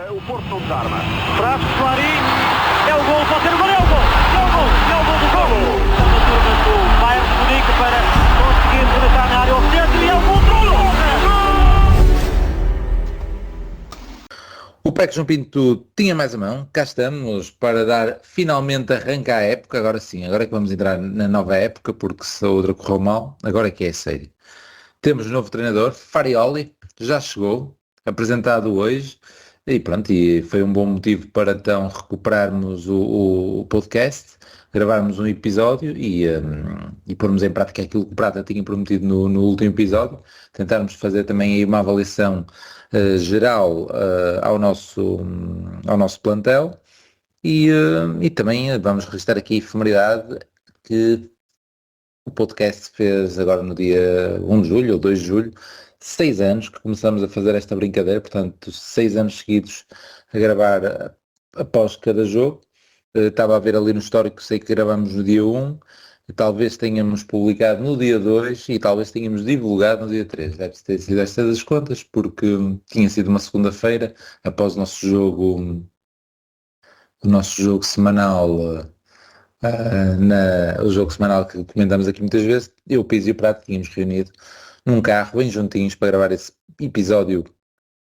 O Porto não desarma. Traz Clarim, é o gol, pode ser o gol, é o gol, é o gol, é o gol do gol. Está na turma do Bayern de Munique para conseguir penetrar na área ao centro e é o gol do gol. O PEC João Pinto tinha mais a mão, cá estamos para dar finalmente arranque à época, agora sim, agora é que vamos entrar na nova época, porque se a outra correu mal, agora é que é sério. Temos um novo treinador, Farioli, já chegou, apresentado hoje, e pronto, e foi um bom motivo para então recuperarmos o podcast, gravarmos um episódio e pormos em prática aquilo que o Prata tinha prometido no último episódio, tentarmos fazer também aí uma avaliação geral ao nosso plantel e também vamos registrar aqui a efemeridade que o podcast fez agora no dia 1 de julho ou 2 de julho, 6 anos que começamos a fazer esta brincadeira, portanto 6 anos seguidos a gravar após cada jogo. Estava a ver ali no histórico, sei que gravamos no dia 1, talvez tenhamos publicado no dia 2 e talvez tenhamos divulgado no dia 3. Deve ter sido estas as contas, porque tinha sido uma segunda-feira, após o nosso jogo semanal, o jogo semanal que comentamos aqui muitas vezes. Eu, o Pizzi e o Prato tínhamos reunido num carro bem juntinhos para gravar esse episódio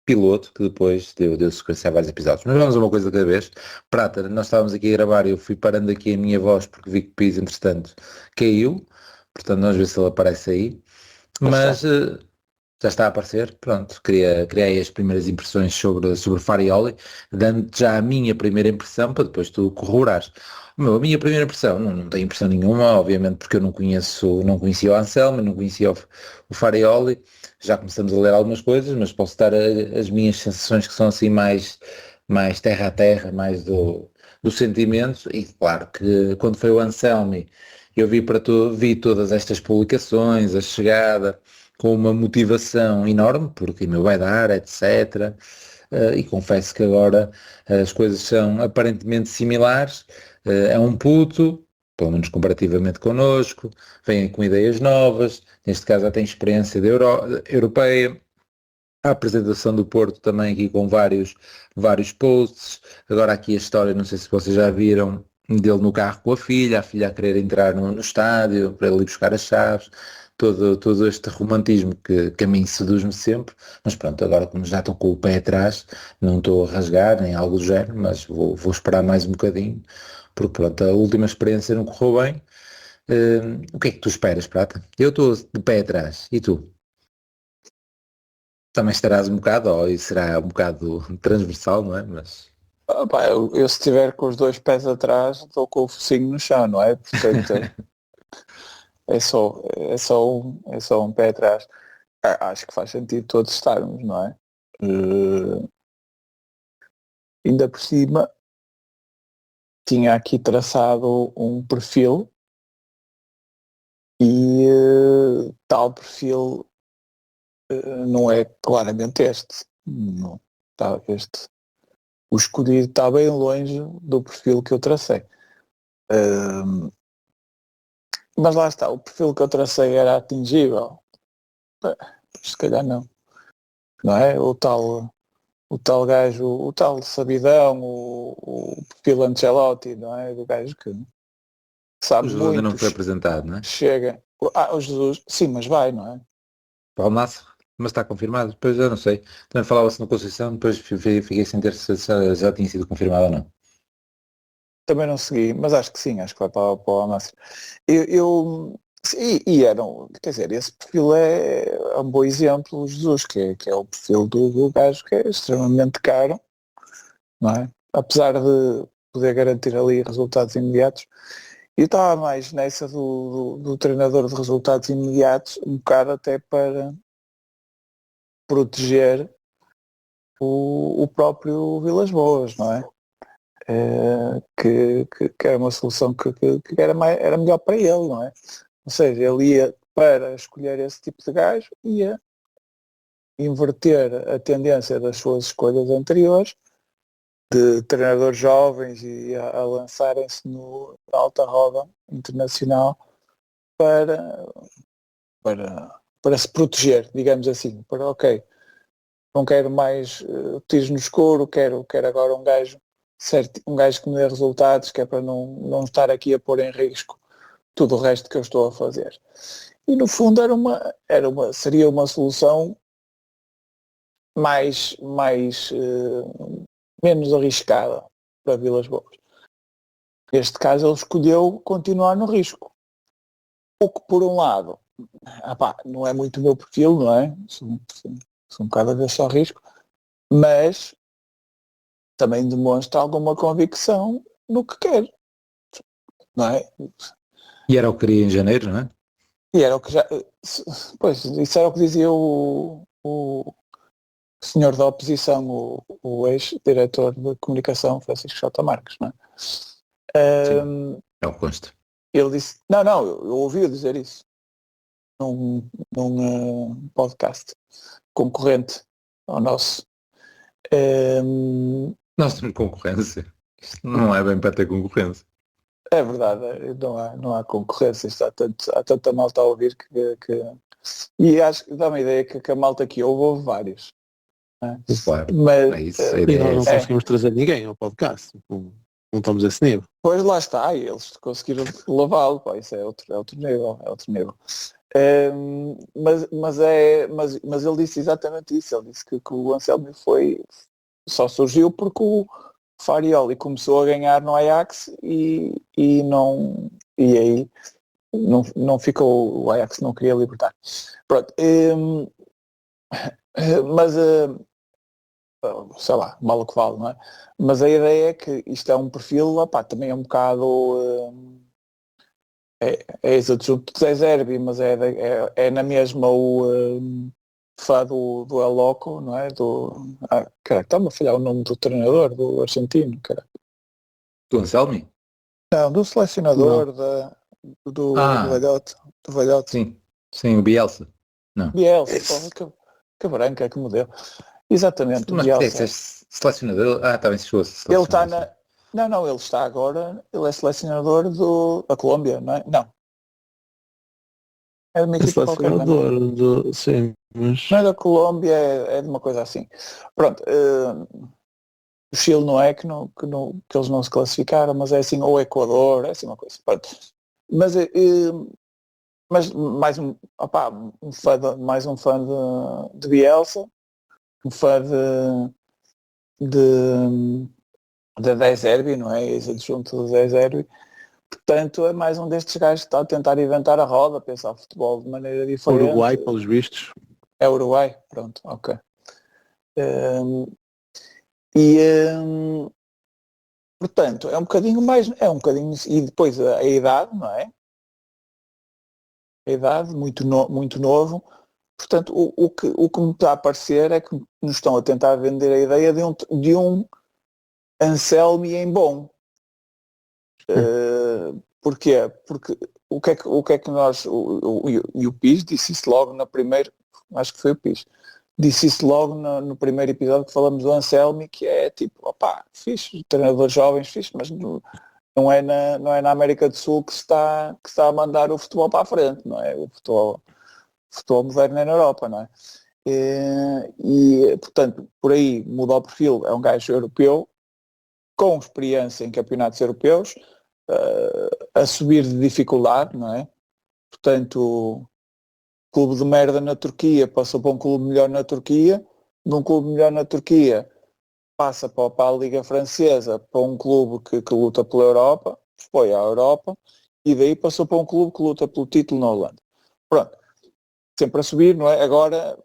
piloto, que depois deu sequência a vários episódios. Mas vamos a uma coisa de cada vez. Prata, nós estávamos aqui a gravar e eu fui parando aqui a minha voz porque vi que o Pizzi, entretanto, caiu. Portanto, vamos ver se ele aparece aí. Mas já está a aparecer. Pronto, criei as primeiras impressões sobre Farioli, dando já a minha primeira impressão para depois tu corroborares. A minha primeira impressão, não tenho impressão nenhuma, obviamente, porque eu não conhecia o Anselmo, não conhecia o Farioli. Já começamos a ler algumas coisas, mas posso dar as minhas sensações que são assim mais terra a terra, mais do sentimento. E claro que quando foi o Anselmi, eu vi todas estas publicações, a chegada, com uma motivação enorme, porque meu vai dar, etc. E confesso que agora as coisas são aparentemente similares. É um puto, pelo menos comparativamente connosco, vem com ideias novas, neste caso já tem experiência europeia, a apresentação do Porto também aqui com vários posts, agora aqui a história, não sei se vocês já viram, dele no carro com a filha a querer entrar no estádio, para ele ir buscar as chaves, todo este romantismo que a mim seduz-me sempre, mas pronto, agora como já estou com o pé atrás, não estou a rasgar nem algo do género, mas vou esperar mais um bocadinho, porque pronto, a última experiência não correu bem. O que é que tu esperas, Prata? Eu estou de pé atrás, e tu? Também estarás um bocado, ou isso será um bocado transversal, não é? Mas... eu se estiver com os dois pés atrás, estou com o focinho no chão, não é? Portanto, é só um pé atrás. Acho que faz sentido todos estarmos, não é? Ainda por cima, tinha aqui traçado um perfil e tal perfil não é claramente este. Não, tá, o escolhido está bem longe do perfil que eu tracei. Mas lá está, o perfil que eu tracei era atingível. Se calhar não. Não é? O tal gajo, o tal sabidão, o perfil Ancelotti, não é? Do gajo que sabe o Jesus muito. ainda não foi apresentado, não é? Chega. O Jesus, sim, mas vai, não é? Para o Alnasser, mas está confirmado, depois eu não sei. Também falava-se na Conceição, depois fiquei sem ter se já tinha sido confirmado ou não. Também não segui, mas acho que sim, acho que vai para o Alnasser. E eram, quer dizer, esse perfil é um bom exemplo, o Jesus, que é o perfil do gajo que é extremamente caro, não é? Apesar de poder garantir ali resultados imediatos. Eu estava mais nessa do treinador de resultados imediatos, um bocado até para proteger o próprio Vilas Boas, não é? Que era uma solução que era melhor para ele, não é? Ou seja, ele ia para escolher esse tipo de gajo, ia inverter a tendência das suas escolhas anteriores, de treinadores jovens e a lançarem-se na alta roda internacional para se proteger, digamos assim, para não quero mais tiros no escuro, quero agora um gajo certo, um gajo que me dê resultados, que é para não estar aqui a pôr em risco tudo o resto que eu estou a fazer. E no fundo seria uma solução menos arriscada para Vilas Boas. Neste caso ele escolheu continuar no risco. O que por um lado, não é muito o meu perfil, não é? Sou um bocado a ver só risco, mas também demonstra alguma convicção no que quer, não é? E era o que queria em janeiro, não é? E era o que já... Pois, isso era o que dizia o senhor da oposição, o ex-diretor de comunicação, Francisco J. Marques, não é? É o consta. Ele disse... Não, eu ouvi dizer isso num podcast concorrente ao nosso. Nós temos concorrência. Isto não é bem para ter concorrência. É verdade, não há concorrência, há tanta malta a ouvir que... E acho que dá uma ideia que a malta que houve vários. É? Claro, Mas, é isso. E nós não conseguimos trazer ninguém ao podcast. Não estamos a esse nível. Pois lá está, e eles conseguiram levá-lo, isso é outro nível, mas ele disse exatamente isso, ele disse que o Anselmi só surgiu porque o Farioli começou a ganhar no Ajax e aí não ficou, o Ajax não queria libertar. Pronto, mas sei lá, mal o que vale, não é? Mas a ideia é que isto é um perfil, também é um bocado é ex-adjunto de Zé Zerbi, mas é na mesma o fã do El Loco, não é? Está-me a falhar o nome do treinador, do argentino, cara. Do Anselmi? Não, do selecionador, do velhote. Sim, o Bielsa. Não. Bielsa, que branca que me deu. Exatamente, mas Bielsa. é selecionador? Está bem, chegou-se. Ele está Não, ele está agora, ele é selecionador da Colômbia, não é? Não. É de uma equipe qualquer. Sim, mas... Não é da Colômbia, é de uma coisa assim. Pronto, o Chile não é que eles não se classificaram, mas é assim, ou Equador, é assim uma coisa. Pronto. Mas mais um fã de Bielsa, um fã de Zé Zerbi, não é? Ex-adjunto do Zé Zerbi. Portanto, é mais um destes gajos que está a tentar inventar a roda, pensar o futebol de maneira diferente. Uruguai, pelos vistos. É Uruguai? Pronto, ok. Portanto, é um bocadinho, e depois a idade, não é? A idade, muito novo. Portanto, o que me está a parecer é que nos estão a tentar vender a ideia de um Anselmi em bom. Porquê? Porque o que é que nós... o Pis disse isso logo na primeira... Acho que foi o Pis. Disse isso logo no primeiro episódio que falamos do Anselmi, que é tipo, fixe, treinadores jovens, fixe, mas não é na América do Sul que se está a mandar o futebol para a frente, não é? O futebol moderno é na Europa, não é? E portanto, por aí muda o perfil, é um gajo europeu, com experiência em campeonatos europeus, a subir de dificuldade, não é? Portanto, clube de merda na Turquia passou para um clube melhor na Turquia, num clube melhor na Turquia passa para a Liga Francesa, para um clube que luta pela Europa, foi à Europa, e daí passou para um clube que luta pelo título na Holanda. Pronto, sempre a subir, não é? Agora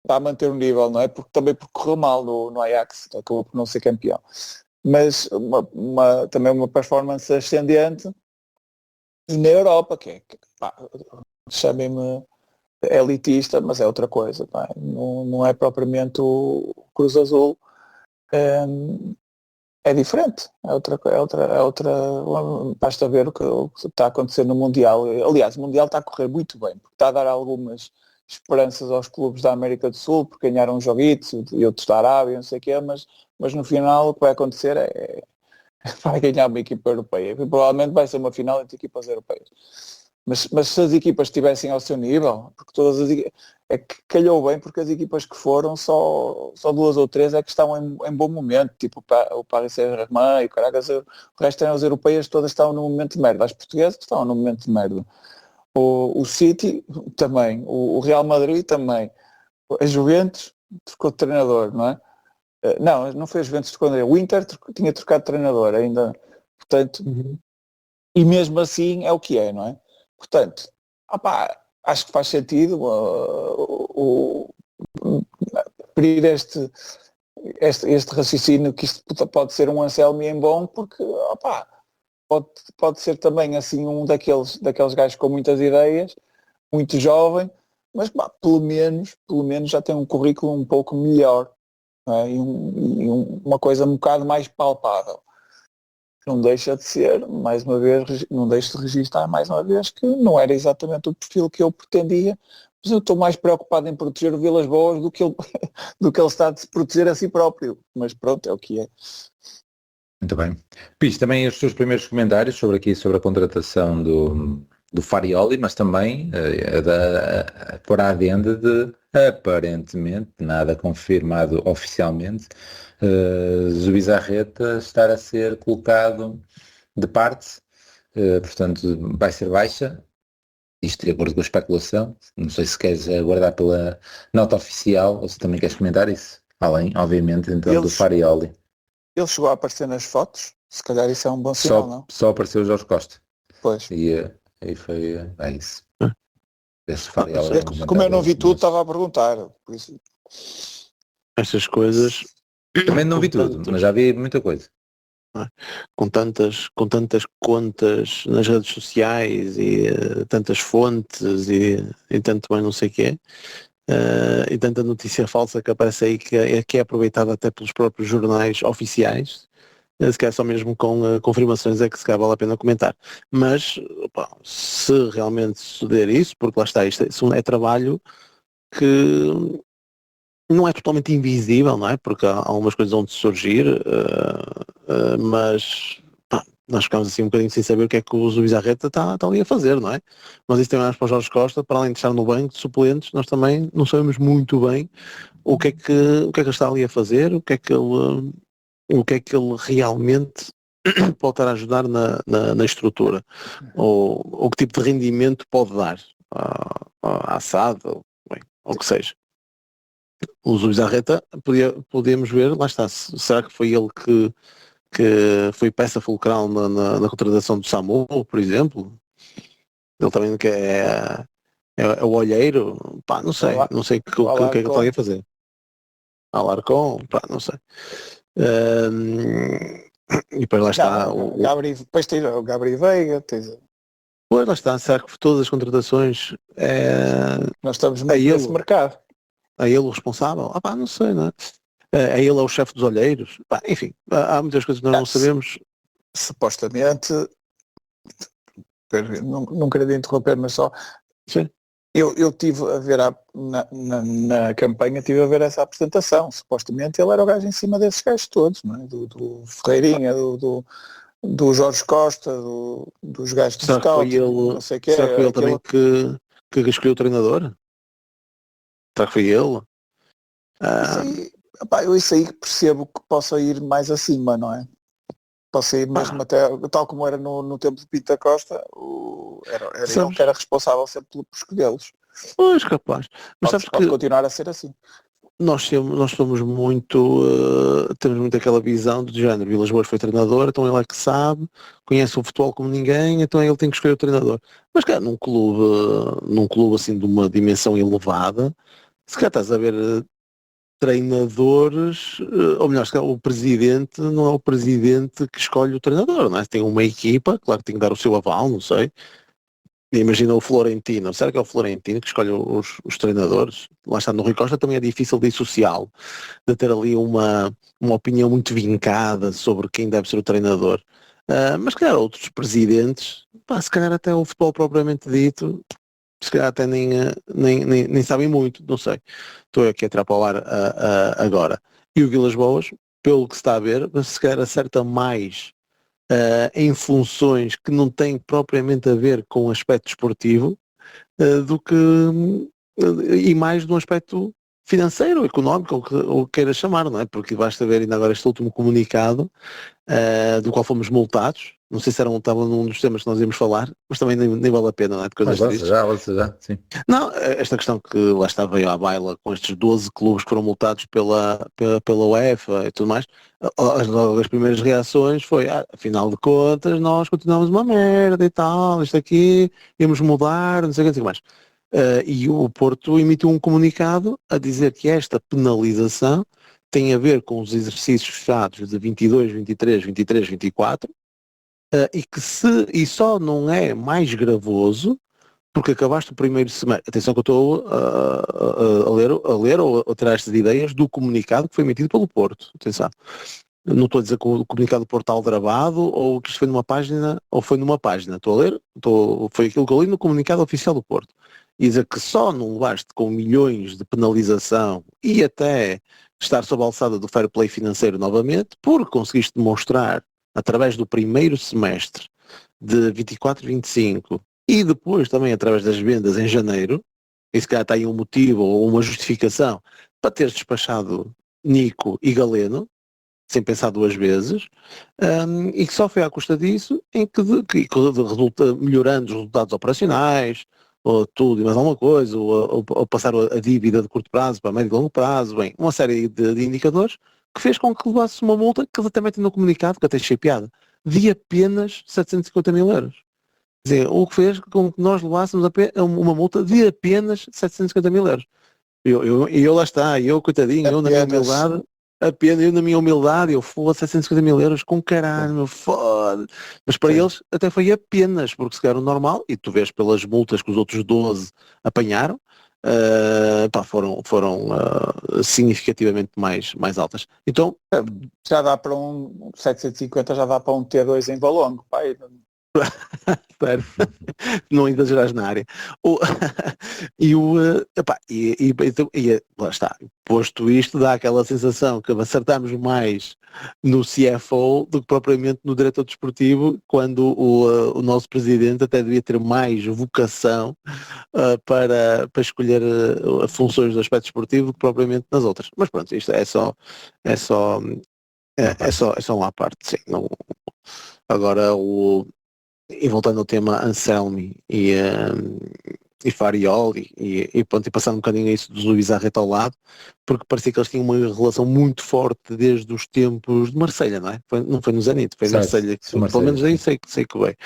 está a manter o nível, não é? Também porque correu mal no Ajax, acabou por não ser campeão. Mas também uma performance ascendente, e na Europa, chamem-me elitista, mas é outra coisa, não é propriamente o Cruz Azul, é diferente, é outra, basta ver o que está a acontecer no Mundial. Aliás, o Mundial está a correr muito bem, porque está a dar algumas esperanças aos clubes da América do Sul, porque ganharam um joguito e outros da Arábia, não sei o quê, mas no final o que vai acontecer é vai ganhar uma equipa europeia. E provavelmente vai ser uma final entre equipas europeias. Mas se as equipas estivessem ao seu nível, porque é que calhou bem porque as equipas que foram, só 2 ou 3 é que estão em bom momento, tipo o Paris Saint-Germain e o Caracas, o resto das europeias todas estavam num momento de merda, as portuguesas estavam num momento de merda. O City também, o Real Madrid também, a Juventus trocou de treinador, não é? Não foi a Juventus que trocou, o Inter tinha trocado de treinador ainda, portanto, e mesmo assim é o que é, não é? Portanto, acho que faz sentido abrir este raciocínio que isto pode ser um Anselmi em bom, porque pode ser também assim um daqueles gajos com muitas ideias, muito jovem, mas pelo menos já tem um currículo um pouco melhor, não é? E uma coisa um bocado mais palpável. Não deixa de ser, mais uma vez, não deixo de registrar mais uma vez que não era exatamente o perfil que eu pretendia, mas eu estou mais preocupado em proteger o Vilas Boas do que ele está de se proteger a si próprio. Mas pronto, é o que é. Muito bem. Pis, também os teus primeiros comentários sobre a contratação do Farioli, mas também por a adenda de, aparentemente, nada confirmado oficialmente, Zubizarreta estar a ser colocado de parte, portanto vai ser baixa, isto de acordo com a especulação. Não sei se queres aguardar pela nota oficial ou se também queres comentar isso, além, obviamente, então do Farioli. Ele chegou a aparecer nas fotos, se calhar isso é um bom sinal, não? Só apareceu o Jorge Costa. Pois. E foi, isso. Esse Farioli como eu não vi tudo, estava a perguntar. Por isso. Estas coisas... Também não vi tudo, mas já vi muita coisa. Com tantas contas nas redes sociais e tantas fontes e tanto mais não sei o quê, e tanta notícia falsa que aparece aí que é aproveitada até pelos próprios jornais oficiais, se calhar só mesmo com confirmações é que se calhar vale a pena comentar. Mas se realmente suceder isso, porque lá está, isso é trabalho que não é totalmente invisível, não é? Porque há algumas coisas onde surgir, mas nós ficamos assim um bocadinho sem saber o que é que o Zubizarreta está ali a fazer, não é? Mas isso tem mais para o Jorge Costa, para além de estar no banco de suplentes, nós também não sabemos muito bem o que é que ele está ali a fazer, o que é que ele realmente pode estar a ajudar na estrutura, ou que tipo de rendimento pode dar à SAD, ou o que seja. O Zubizarreta podíamos ver, lá está, será que foi ele que foi peça fulcral na contratação do Samu, por exemplo? Ele também que é o olheiro, não sei o que é que ele está a fazer. Alarcon, não sei. E depois lá está depois tens o Gabriel Veiga, Pois lá está, será que todas as contratações nós estamos muito nesse mercado. É ele o responsável? Não sei, não é? É ele o chefe dos olheiros? Enfim, há muitas coisas que nós não sabemos. Supostamente, não queria interromper, mas só... Sim. Eu tive a ver na campanha, tive a ver essa apresentação. Supostamente ele era o gajo em cima desses gajos todos, não é? Do Ferreirinha, do Jorge Costa, dos gajos do Scout, não sei o que. Será que foi ele também que escolheu o treinador? Será que foi ele? Isso aí percebo que possa ir mais acima, não é? Possa ir mesmo até, tal como era no tempo de Pinto da Costa, era ele que era responsável sempre por escolhê-los. Pois, capaz. Mas pode continuar a ser assim. Nós somos muito, temos muito aquela visão do género, Vilas Boas foi treinador, então ele é que sabe, conhece o futebol como ninguém, então ele tem que escolher o treinador. Mas cara, num clube assim de uma dimensão elevada, se calhar estás a ver treinadores, ou melhor, se calhar o presidente não é o presidente que escolhe o treinador, não é? Tem uma equipa, claro que tem que dar o seu aval, não sei. Imagina o Florentino, será que é o Florentino que escolhe os treinadores? Lá está, no Rui Costa também é difícil dissociá-lo, de ter ali uma opinião muito vincada sobre quem deve ser o treinador. Mas se calhar outros presidentes, se calhar até o futebol propriamente dito, se calhar até nem sabem muito, não sei. Estou aqui a atrapalar agora. E o Vilas Boas, pelo que se está a ver, se calhar acerta mais em funções que não têm propriamente a ver com o aspecto esportivo do que e mais de um aspecto financeiro, económico, ou que queira chamar, não é? Porque basta ver ainda agora este último comunicado, do qual fomos multados. Não sei se estava num dos temas que nós íamos falar, mas também nem vale a pena, não é? De coisas Mas tristes. lança já, sim. Não, esta questão que lá está veio à baila com estes 12 clubes que foram multados pela UEFA e tudo mais, as primeiras reações foi, afinal de contas, nós continuamos uma merda e tal, isto aqui, íamos mudar, não sei o que mais. E o Porto emitiu um comunicado a dizer que esta penalização tem a ver com os exercícios fechados de 22, 23, 23, 24, e só não é mais gravoso porque acabaste o primeiro semestre. Atenção que eu estou a ler ou a tirar estas ideias do comunicado que foi emitido pelo Porto. Atenção. Não estou a dizer que o comunicado do Porto está aldrabado ou que isto foi numa página ou foi numa página. Estou a ler, foi aquilo que eu li no comunicado oficial do Porto. E dizer que só não levaste com milhões de penalização e até estar sob a alçada do fair play financeiro novamente, porque conseguiste demonstrar através do primeiro semestre de 24, 25 e depois também através das vendas em janeiro, e se calhar está aí um motivo ou uma justificação para teres despachado Nico e Galeno, sem pensar duas vezes, e que só foi à custa disso em que resulta melhorando os resultados operacionais, ou tudo e mais alguma coisa, ou passar a dívida de curto prazo para médio e longo prazo, bem, uma série de indicadores que fez com que levasse uma multa que ele também tem no comunicado, que até achei piada, de apenas 750 mil euros. Quer dizer, o que fez com que nós levássemos uma multa de apenas 750 mil euros. Eu lá está, eu coitadinho, eu na minha humildade, eu na minha humildade, eu fui a 750 mil euros com caralho, meu foda. Mas para eles até foi apenas, porque se calhar o normal, e tu vês pelas multas que os outros 12 apanharam, foram significativamente mais altas. Então, Já dá para 750, já dá para um T2 em Valongo, pai. espero, não exageras na área. Lá está, posto isto, dá aquela sensação que acertamos mais no CFO do que propriamente no diretor desportivo, quando o nosso presidente até devia ter mais vocação para escolher funções do aspecto desportivo do que propriamente nas outras. Mas pronto, isto é só uma parte, sim. Não, agora e voltando ao tema Anselmi e Farioli e passando um bocadinho a isso do Luís Arreta ao lado, porque parecia que eles tinham uma relação muito forte desde os tempos de Marselha, não é? Não foi no Zenit, foi Certo, Marselha, pelo menos aí sei que veio.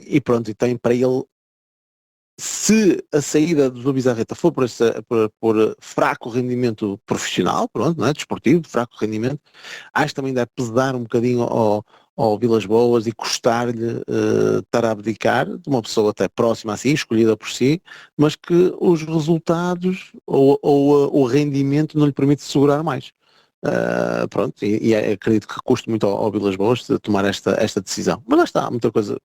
E pronto, e tem para ele, se a saída do Bizarreta for por fraco rendimento profissional, pronto, não é? Desportivo, fraco rendimento, acho que também deve pesar um bocadinho ao Vilas Boas e custar-lhe estar a abdicar de uma pessoa até próxima a si, escolhida por si, mas que os resultados ou o rendimento não lhe permite segurar mais. Pronto, e acredito que custe muito ao Vilas Boas de tomar esta decisão. Mas lá está, há muita coisa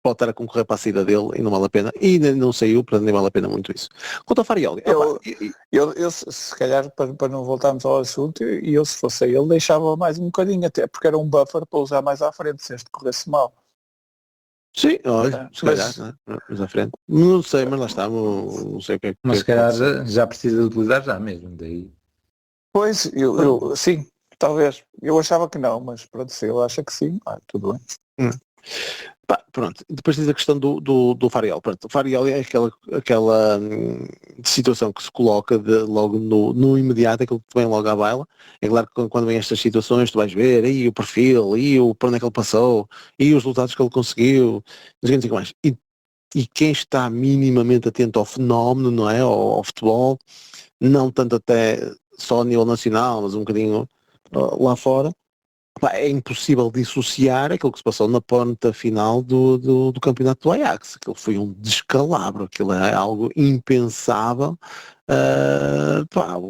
pode estar a concorrer para a saída dele e não vale a pena. E ainda não saiu, portanto nem vale a pena muito isso. Quanto ao Farioli, eu se calhar, para não voltarmos ao assunto, eu se fosse ele deixava mais um bocadinho, até porque era um buffer para usar mais à frente, se este corresse mal. Sim, olha, se calhar, mais à frente. Não sei, mas lá está, não sei o que é que... Mas se calhar já precisa de utilizar já mesmo, daí. Pois, eu sim, talvez. Eu achava que não, mas pronto, se ele acha que sim, tudo bem. Pronto, depois diz a questão do Farioli. Pronto, o Farioli é aquela situação que se coloca logo no imediato, aquilo que vem logo à baila. É claro que quando vem estas situações tu vais ver aí o perfil, para onde é que ele passou, e os resultados que ele conseguiu, não sei o que mais. E quem está minimamente atento ao fenómeno, não é, ao futebol, não tanto até só a nível nacional, mas um bocadinho lá fora, é impossível dissociar aquilo que se passou na ponta final do campeonato do Ajax. Aquilo foi um descalabro, aquilo é algo impensável.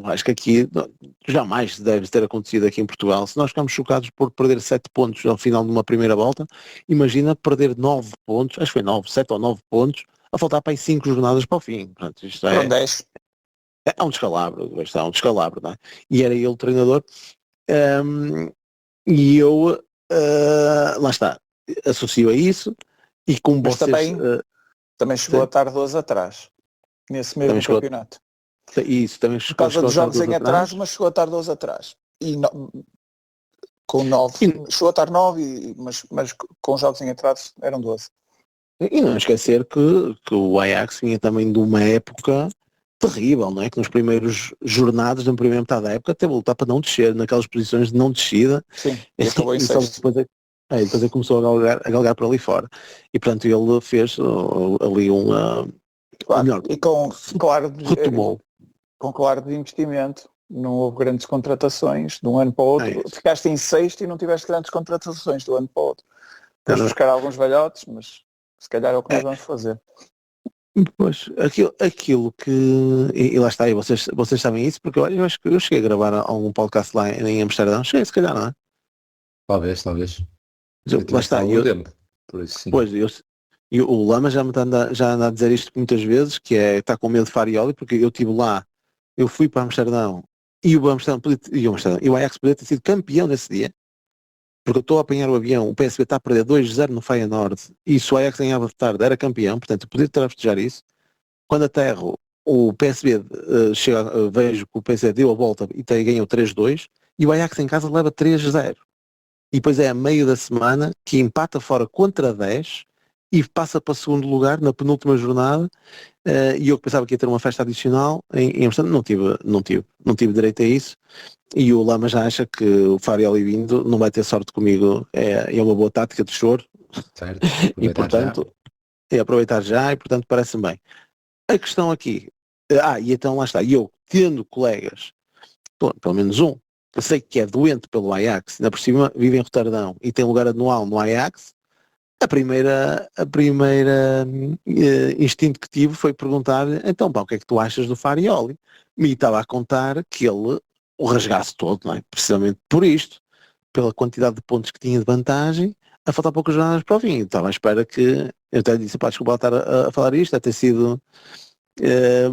Acho que aqui jamais deve ter acontecido aqui em Portugal. Se nós ficamos chocados por perder 7 pontos ao final de uma primeira volta, imagina perder 9 pontos, acho que foi 7 ou 9 pontos, a faltar para aí 5 jornadas para o fim. Portanto, isto é 10. É um descalabro, está um descalabro, não é? E era ele o treinador. E eu, lá está, associo a isso, e como mas vocês... também chegou a estar 12 atrás. nesse mesmo Também chegou, campeonato. isso, também Por causa dos chegou a jogos estar em dois atraso, mas chegou a estar 12 atrás. E com 9, E, chegou a estar 9, mas com jogos em atraso eram 12. e não esquecer que o Ajax vinha também de uma época terrível, não é? Que nos primeiros jornadas, na primeira metade da época, teve a lutar para não descer, naquelas posições de não descida, Sim, e acabou em e só sexto. depois é que começou a galgar para ali fora. E portanto ele fez ali ou Claro, melhor, e retomou. com claro de investimento. Não houve grandes contratações de um ano para o É outro. isso. Ficaste em sexto e não tiveste grandes contratações de um ano para o outro. Não, Depois não. buscar alguns velhotes, mas se calhar é o que nós É, vamos fazer. pois, aquilo que. E lá está, e vocês sabem isso, porque eu acho que eu cheguei a gravar algum podcast lá em Amsterdão, cheguei se calhar, não é? Talvez. Já Lá tiveste há está, algum tempo. Por isso sim. pois, e o Lama já anda a dizer isto muitas vezes, que é está com medo de Farioli, porque eu estive lá, eu fui para Amsterdão e o Amsterdão, e o Ajax podia ter sido campeão nesse dia, porque eu estou a apanhar o avião, o PSV está a perder 2-0 no Feyenoord, e se o Ajax ganhava de tarde era campeão, portanto eu podia estar a festejar isso. Quando aterro, o PSV vejo que o PSV deu a volta e ganhou 3-2, e o Ajax em casa leva 3-0. E depois é a meio da semana que empata fora contra 10 e passa para segundo lugar na penúltima jornada, e eu que pensava que ia ter uma festa adicional em Amsterdã, não tive direito a isso, e o Lama já acha que o Farioli vindo não vai ter sorte comigo, é uma boa tática de choro, Certo? e Aproveitar já. portanto é aproveitar já, e portanto parece-me bem. A questão aqui, e então lá está, eu tendo colegas, pelo menos um, que sei que é doente pelo Ajax, ainda por cima vive em Roterdão e tem lugar anual no Ajax, a primeira instinto que tive foi perguntar, então pá, o que é que tu achas do Farioli? Me estava a contar que ele o rasgasse todo, não é? Precisamente por isto, pela quantidade de pontos que tinha de vantagem, a faltar poucas jornadas para o fim. Estava à espera que, eu até disse, pá, desculpa estar a falar isto, a ter sido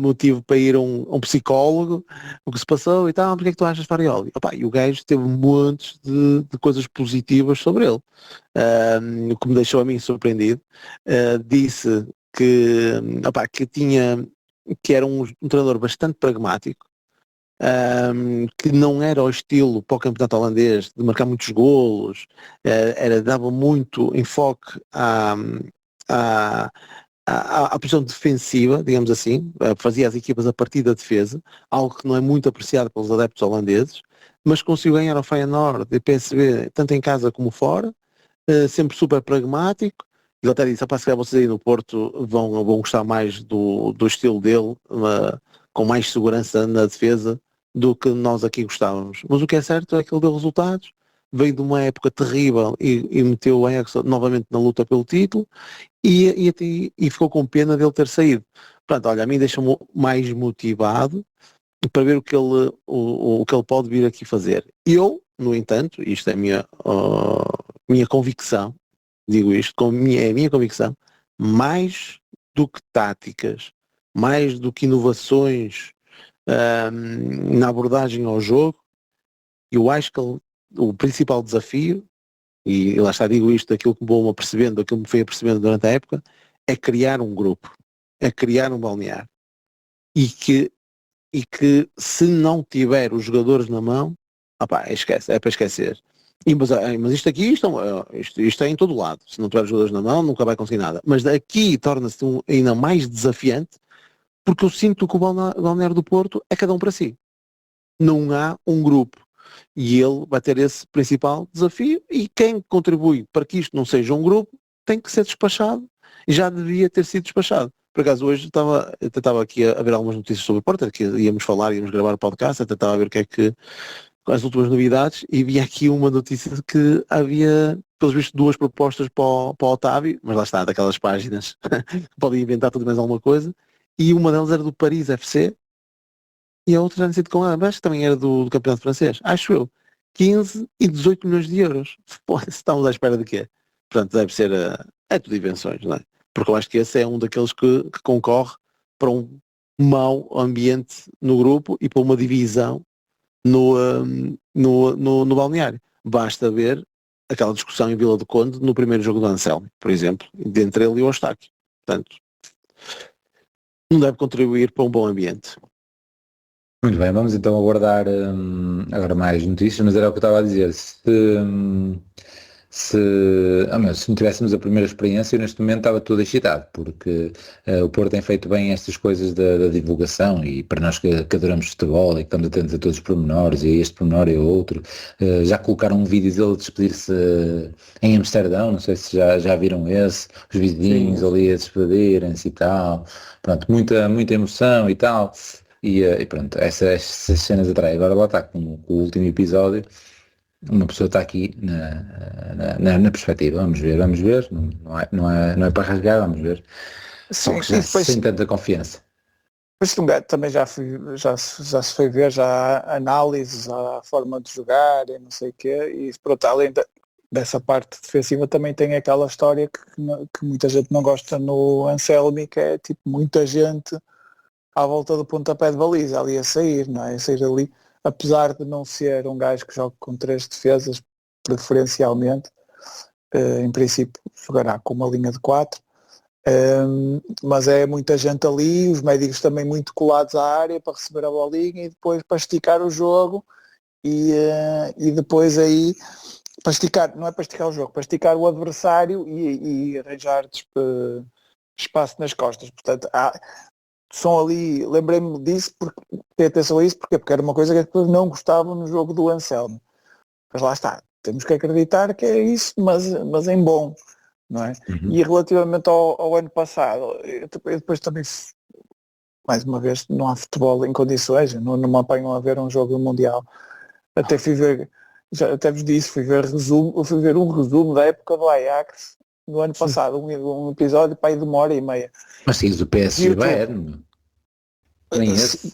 motivo para ir a um psicólogo, o que se passou e tal, porque é que tu achas de Farioli? Opa, e o gajo teve montes de coisas positivas sobre ele, o que me deixou a mim surpreendido. Disse que era um treinador bastante pragmático, que não era o estilo para o campeonato holandês de marcar muitos golos, dava muito enfoque à, à posição defensiva, digamos assim, fazia as equipas a partir da defesa, algo que não é muito apreciado pelos adeptos holandeses, mas conseguiu ganhar ao Feyenoord e PSV, tanto em casa como fora, sempre super pragmático. Ele até disse, se calhar vocês aí no Porto vão gostar mais do estilo dele, com mais segurança na defesa, do que nós aqui gostávamos. Mas o que é certo é que ele deu resultados, veio de uma época terrível e meteu o Ajax novamente na luta pelo título, e ficou com pena dele ter saído. Portanto, olha, a mim deixa-me mais motivado para ver o que ele pode vir aqui fazer. Eu, no entanto, isto é a minha convicção, digo isto, é a minha convicção, mais do que táticas, mais do que inovações na abordagem ao jogo, eu acho que o principal desafio, e lá está, digo isto daquilo que me vou apercebendo, daquilo que me fui apercebendo durante a época, é criar um grupo, é criar um balneário. E que se não tiver os jogadores na mão, esquece, é para esquecer. Mas isto aqui, isto é em todo lado. Se não tiver os jogadores na mão, nunca vai conseguir nada. Mas aqui torna-se ainda mais desafiante, porque eu sinto que o balneário do Porto é cada um para si. Não há um grupo. E ele vai ter esse principal desafio, e quem contribui para que isto não seja um grupo tem que ser despachado, e já devia ter sido despachado. Por acaso hoje estava aqui a ver algumas notícias sobre o Porto, que íamos gravar o podcast, até estava a ver as últimas novidades, e vi aqui uma notícia de que havia, pelos vistos, duas propostas para o Otávio, mas lá está, daquelas páginas que podem inventar tudo mais alguma coisa, e uma delas era do Paris FC, e a outra já não sei de qual era, mas também era do campeonato francês, acho eu, 15 e 18 milhões de euros. Pô, estamos à espera de quê? Portanto, deve ser, é tudo invenções, não é? Porque eu acho que esse é um daqueles que concorre para um mau ambiente no grupo e para uma divisão no balneário. Basta ver aquela discussão em Vila do Conde no primeiro jogo do Anselmo, por exemplo, entre ele e o Eustáquio. Portanto, não deve contribuir para um bom ambiente. Muito bem, vamos então aguardar agora mais notícias, mas era o que eu estava a dizer. Se não tivéssemos a primeira experiência, eu neste momento estava todo excitado, porque o Porto tem feito bem estas coisas da divulgação, e para nós que adoramos futebol e que estamos atentos a todos os pormenores, e este pormenor e o outro, já colocaram um vídeo dele a despedir-se em Amsterdão, não sei se já viram esse, os vizinhos ali a despedirem-se e tal, pronto, muita emoção e tal. E pronto, essas cenas atrás. Agora lá está, com o último episódio, uma pessoa está aqui na perspectiva. Vamos ver. Não é para rasgar, vamos ver. Só Sim, que já e depois, sem tanta confiança. depois um gajo também já se foi ver já análises à forma de jogar e não sei o quê, e pronto, além dessa parte defensiva também tem aquela história que muita gente não gosta no Anselmi, que é tipo muita gente à volta do pontapé de baliza, ali a sair, não é? A sair ali, apesar de não ser um gajo que joga com 3 defesas, preferencialmente, em princípio jogará com uma linha de 4, mas é muita gente ali, os médicos também muito colados à área para receber a bolinha e depois para esticar o jogo e depois aí, para esticar, não é para esticar o jogo, para esticar o adversário e arranjar espaço nas costas, portanto são ali, lembrei-me disso, porque ter atenção a isso, porque era uma coisa que as pessoas não gostavam no jogo do Anselmo. Mas lá está, temos que acreditar que é isso, mas em bom, não é? Uhum. E relativamente ao ano passado, eu depois também, mais uma vez, não há futebol em condições, não me apanham a ver um jogo mundial. Até fui ver, já até vos disse, fui ver um resumo da época do Ajax no ano passado, um episódio para aí de 1h30. Mas sim, o PSG Bayern. Nem esse.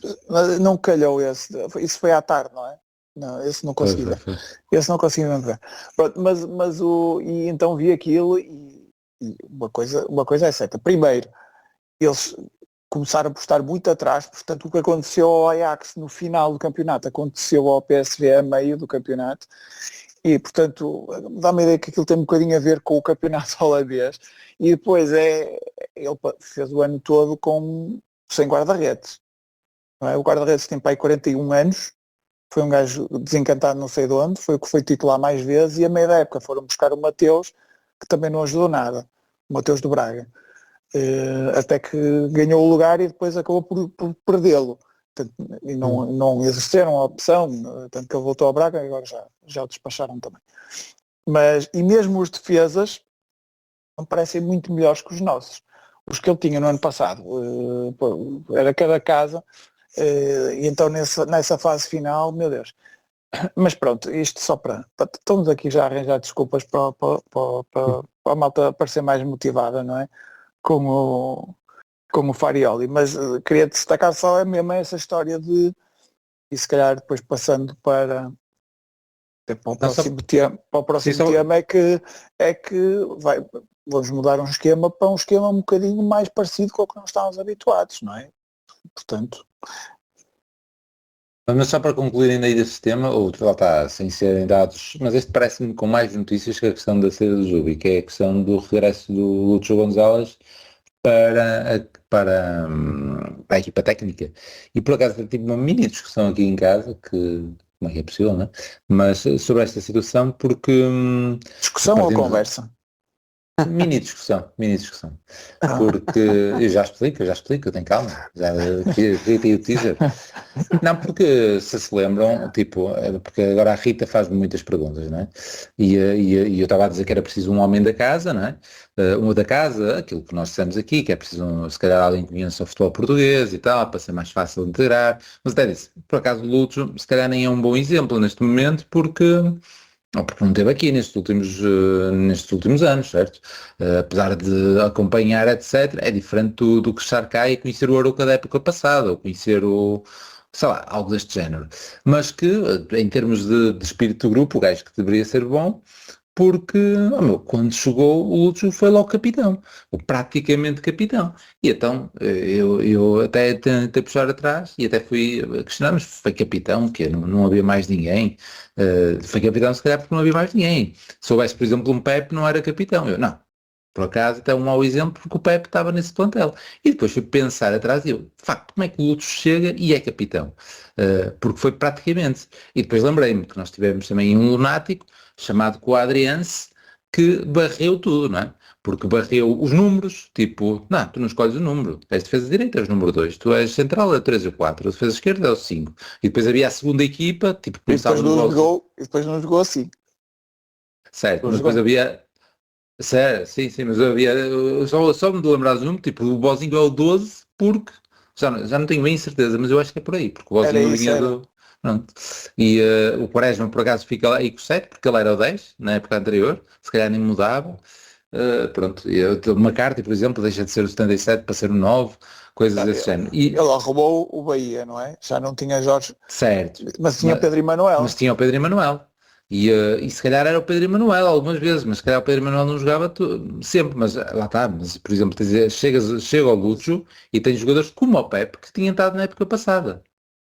Não calhou esse. Isso foi à tarde, não é? Não, esse não consegui ver. Esse não consegui ver. Pronto, e então vi aquilo e uma coisa é certa. Primeiro, eles começaram a postar muito atrás, portanto o que aconteceu ao Ajax no final do campeonato aconteceu ao PSV a meio do campeonato e portanto dá-me a ideia que aquilo tem um bocadinho a ver com o campeonato holandês e depois ele fez o ano todo sem guarda-redes. Não é? O guarda-redes tem para aí 41 anos, foi um gajo desencantado não sei de onde, foi o que foi titular mais vezes e a meio da época foram buscar o Mateus, que também não ajudou nada, o Mateus do Braga, até que ganhou o lugar e depois acabou por perdê-lo. E não exerceram a opção, tanto que ele voltou ao Braga e agora já o despacharam também. E mesmo os defesas não parecem muito melhores que os nossos. Os que ele tinha no ano passado, era cada casa, e então nessa fase final, meu Deus. Mas pronto, isto só para estamos aqui já a arranjar desculpas para a malta parecer mais motivada, não é? Como o Farioli, mas queria destacar só mesmo essa história e se calhar depois passando para o próximo tema é que vamos mudar um esquema para um esquema um bocadinho mais parecido com o que nós estávamos habituados, não é? Portanto. Mas só para concluir ainda aí desse tema, outro lá está, sem serem dados, mas este parece-me com mais notícias que a questão da saída do Zubi, que é a questão do regresso do Lúcio Gonzalez para a equipa técnica. E por acaso tive uma mini discussão aqui em casa, que como é que é possível, não é? Mas sobre esta situação, porque... discussão ou conversa? Mini discussão, porque eu já explico, eu tenho calma, já queria o teaser. Não, porque se lembram, porque agora a Rita faz-me muitas perguntas, não é? E eu estava a dizer que era preciso um homem da casa, não é? Um da casa, aquilo que nós dissemos aqui, que é preciso se calhar alguém que conheça o futebol português e tal, para ser mais fácil de integrar, mas até disse, por acaso o Lúcio se calhar nem é um bom exemplo neste momento, porque não esteve aqui nestes últimos anos, certo? Apesar de acompanhar, etc., é diferente do que estar cá e conhecer o Arouca da época passada, ou conhecer sei lá, algo deste género. Mas que, em termos de espírito do grupo, o gajo que deveria ser bom, porque quando chegou o Lúcio foi logo capitão, ou praticamente capitão. E então eu até tentei puxar atrás e até fui a questionar, mas foi capitão, que não havia mais ninguém. Foi capitão se calhar porque não havia mais ninguém. Se houvesse, por exemplo, um Pepe, não era capitão. Eu, não. Por acaso até um mau exemplo porque o Pepe estava nesse plantel. E depois fui pensar atrás e eu, de facto, como é que o Lúcio chega e é capitão? Porque foi praticamente. E depois lembrei-me que nós tivemos também um lunático chamado Quadriense que barreu tudo, não é? Porque barreu os números, tipo, não, tu não escolhes o número, és defesa direita, és o número 2, tu és central, é o 3 ou 4, a defesa esquerda é o 5. E depois havia a segunda equipa, tipo, E depois começava no não gol. jogou, e depois não jogou assim. Certo, Não mas depois jogou. havia. Certo, sim, mas havia. Só me de lembrar do número, tipo, o Bozinho é o 12 porque. Já não tenho bem certeza, mas eu acho que é por aí, porque o Era Bozinho isso, vinha era. do. Pronto. E o Quaresma por acaso fica aí com o 7, porque ele era o 10 na época anterior, se calhar nem mudava. Pronto, e o McCarthy, por exemplo, deixa de ser o 77 para ser o 9, coisas Não, desse género. ele arrumou o Bahia, não é? Já não tinha Jorge, Certo, mas tinha mas, Pedro Emanuel. mas tinha o Pedro Emanuel. E se calhar era o Pedro Emanuel algumas vezes, mas se calhar o Pedro Emanuel não jogava sempre, mas lá está, mas por exemplo, chega ao Lúcio e tem jogadores como o Pepe que tinham estado na época passada.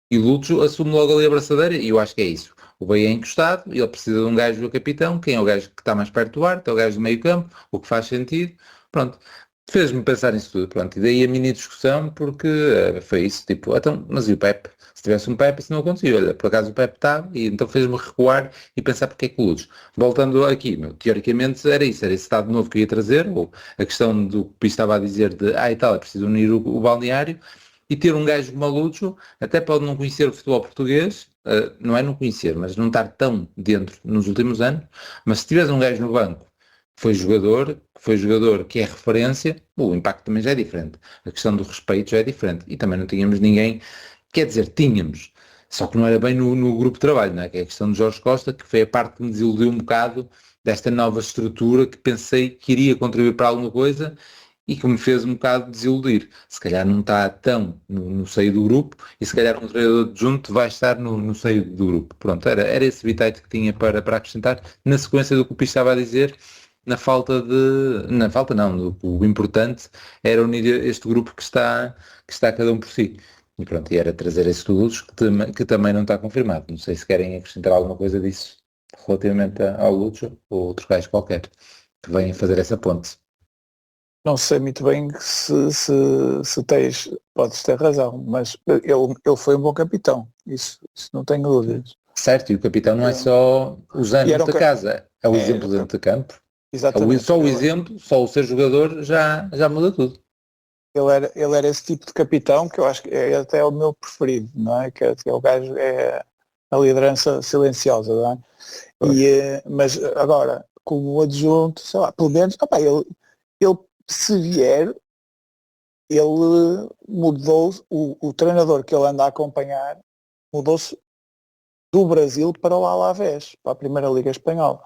E o Lúcio assume logo ali a braçadeira e eu acho que é isso. O Bahia é encostado, ele precisa de um gajo do capitão, quem é o gajo que está mais perto do ar, é o gajo do meio campo, o que faz sentido, pronto. Fez-me pensar nisso tudo, pronto. E daí a mini discussão, porque foi isso, tipo, então, mas e o Pepe? Se tivesse um Pepe isso não acontecia, olha, por acaso o Pepe está, e então fez-me recuar e pensar porque é que o Lúcio. Voltando aqui, teoricamente era isso, era esse estado novo que eu ia trazer, ou a questão do que o Pi estava a dizer de, e tal, é preciso unir o balneário, e ter um gajo como o Lúcio, até pode não conhecer o futebol português, não é não conhecer, mas não estar tão dentro nos últimos anos, mas se tiveres um gajo no banco que foi jogador que é referência, o impacto também já é diferente. A questão do respeito já é diferente. E também não tínhamos ninguém, quer dizer, tínhamos, só que não era bem no grupo de trabalho, não é? Que é a questão de Jorge Costa, que foi a parte que me desiludiu um bocado desta nova estrutura que pensei que iria contribuir para alguma coisa e que me fez um bocado desiludir. Se calhar não está tão no seio do grupo e se calhar um treinador adjunto vai estar no seio do grupo. Pronto, era esse bitite que tinha para acrescentar, na sequência do que o Pires estava a dizer, na falta não, o importante era unir este grupo que está cada um por si. E pronto, e era trazer esses estudos que também não está confirmado. Não sei se querem acrescentar alguma coisa disso relativamente ao Lúcio ou outro gajo qualquer que venha fazer essa ponte. Não sei muito bem se tens, podes ter razão, mas ele foi um bom capitão, isso não tenho dúvidas. Certo, e o capitão não é só os E anos era um da casa, é o exemplo era- dentro de campo. exatamente. Só o exemplo, só o ser jogador já muda tudo. Ele era esse tipo de capitão que eu acho que é até o meu preferido, não é? Que é o gajo, é a liderança silenciosa, não é? Mas agora, como adjunto, sei lá, pelo menos, ele se vier, ele mudou, o treinador que ele anda a acompanhar, mudou-se do Brasil para o Alavés, para a Primeira Liga Espanhola.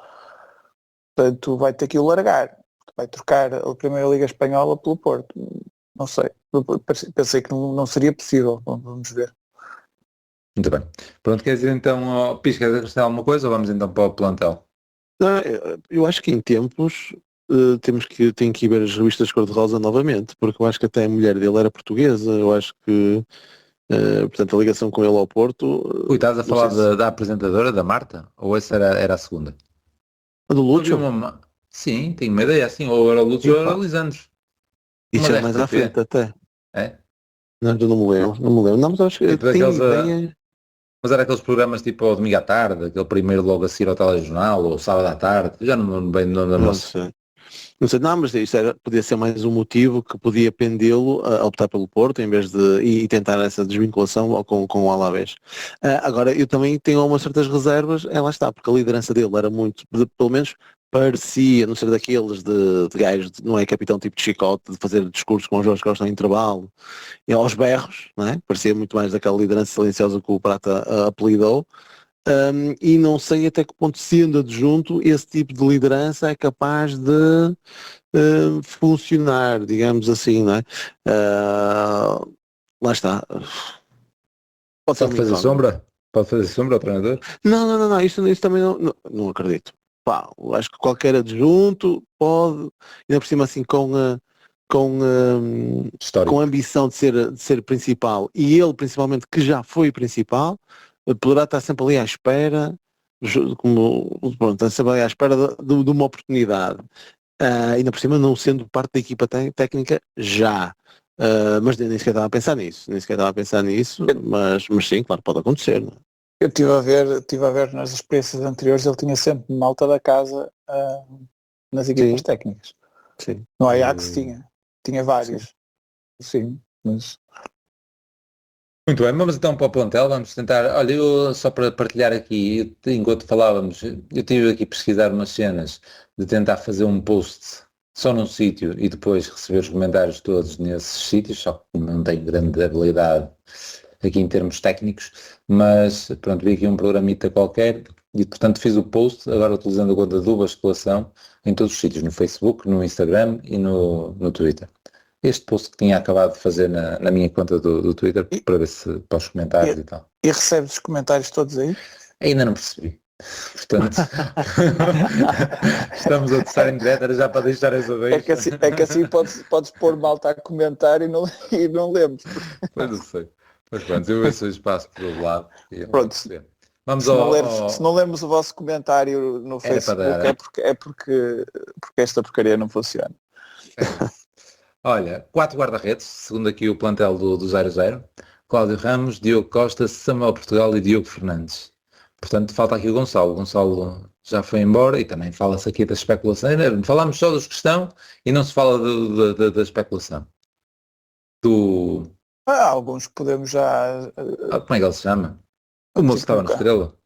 Portanto, vai ter que o largar, vai trocar a Primeira Liga Espanhola pelo Porto. Não sei, pensei que não seria possível, vamos ver. Muito bem. Pronto, quer dizer então, Pis, queres acrescentar alguma coisa ou vamos então para o plantel? Não, eu acho que em tempos tem que ir ver as revistas cor-de-rosa novamente, porque eu acho que até a mulher dele era portuguesa, eu acho que portanto a ligação com ele ao Porto, Ui, estás a não falar sei se da apresentadora, da Marta? Ou essa era a segunda? a do Havia Lúcio, Sim, tenho uma ideia, assim, ou era o Lúcio ou era epá, o Lisandros. Uma isso da era mais à RTP, frente até. é? Não, eu não me lembro. Não, mas acho que Tipo tenho daqueles, ideia. mas era aqueles programas tipo ao domingo à tarde, aquele primeiro logo a seguir ao telejornal, ou sábado à tarde, já não me lembro bem do nome da Não moça. sei. Não sei, não, mas isso podia ser mais um motivo que podia pendê-lo a optar pelo Porto em vez de e tentar essa desvinculação com o Alavés. Agora, eu também tenho umas certas reservas, lá está, porque a liderança dele era muito, pelo menos parecia, não ser daqueles de gajos, não é capitão tipo de chicote, de fazer discursos com o Jorge Costa no intervalo, e aos berros, não é? Parecia muito mais daquela liderança silenciosa que o Prata apelidou. E não sei até que ponto, sendo adjunto, esse tipo de liderança é capaz de funcionar, digamos assim, não é? Lá está. Pode ser Pode uma fazer incógnita. sombra? Pode fazer sombra ao treinador? Não, isso também não acredito. Pá, eu acho que qualquer adjunto pode, ainda por cima assim com, com a Histórico. ambição de ser principal, e ele principalmente que já foi principal, poderá estar sempre ali à espera, pronto, está sempre ali à espera de uma oportunidade. ainda por cima não sendo parte da equipa técnica já. Mas nem sequer estava a pensar nisso, mas sim, claro, pode acontecer. Não é? Eu estive a ver nas experiências anteriores, ele tinha sempre malta da casa nas equipas técnicas. Sim. No Ajax tinha vários. Sim, mas... Muito bem, vamos então para o plantel, vamos tentar, olha, eu só para partilhar aqui, enquanto falávamos, eu tive aqui a pesquisar umas cenas de tentar fazer um post só num sítio e depois receber os comentários todos nesses sítios, só que não tenho grande habilidade aqui em termos técnicos, mas pronto, vi aqui um programita qualquer e portanto fiz o post, agora utilizando a conta do Basculação, em todos os sítios, no Facebook, no Instagram e no Twitter. Este post que tinha acabado de fazer na minha conta do Twitter, para ver se para os comentários e tal. E recebes os comentários todos aí? Ainda não percebi. Portanto, estamos a testar em direto, era já para deixar essa vez. É que assim podes pôr malta a comentar e não lemos. Pois não sei. Mas pronto, eu vejo o espaço por outro lado. Pronto. Vamos se não lermos o vosso comentário no Facebook é porque esta porcaria não funciona. Olha, 4 guarda-redes, segundo aqui o plantel do 0-0. Cláudio Ramos, Diogo Costa, Samuel Portugal e Diogo Fernandes. Portanto, falta aqui o Gonçalo. O Gonçalo já foi embora e também fala-se aqui da especulação. Falamos só dos que estão e não se fala da especulação. Alguns que podemos já... como é que ele se chama? O moço que estava na Estrela?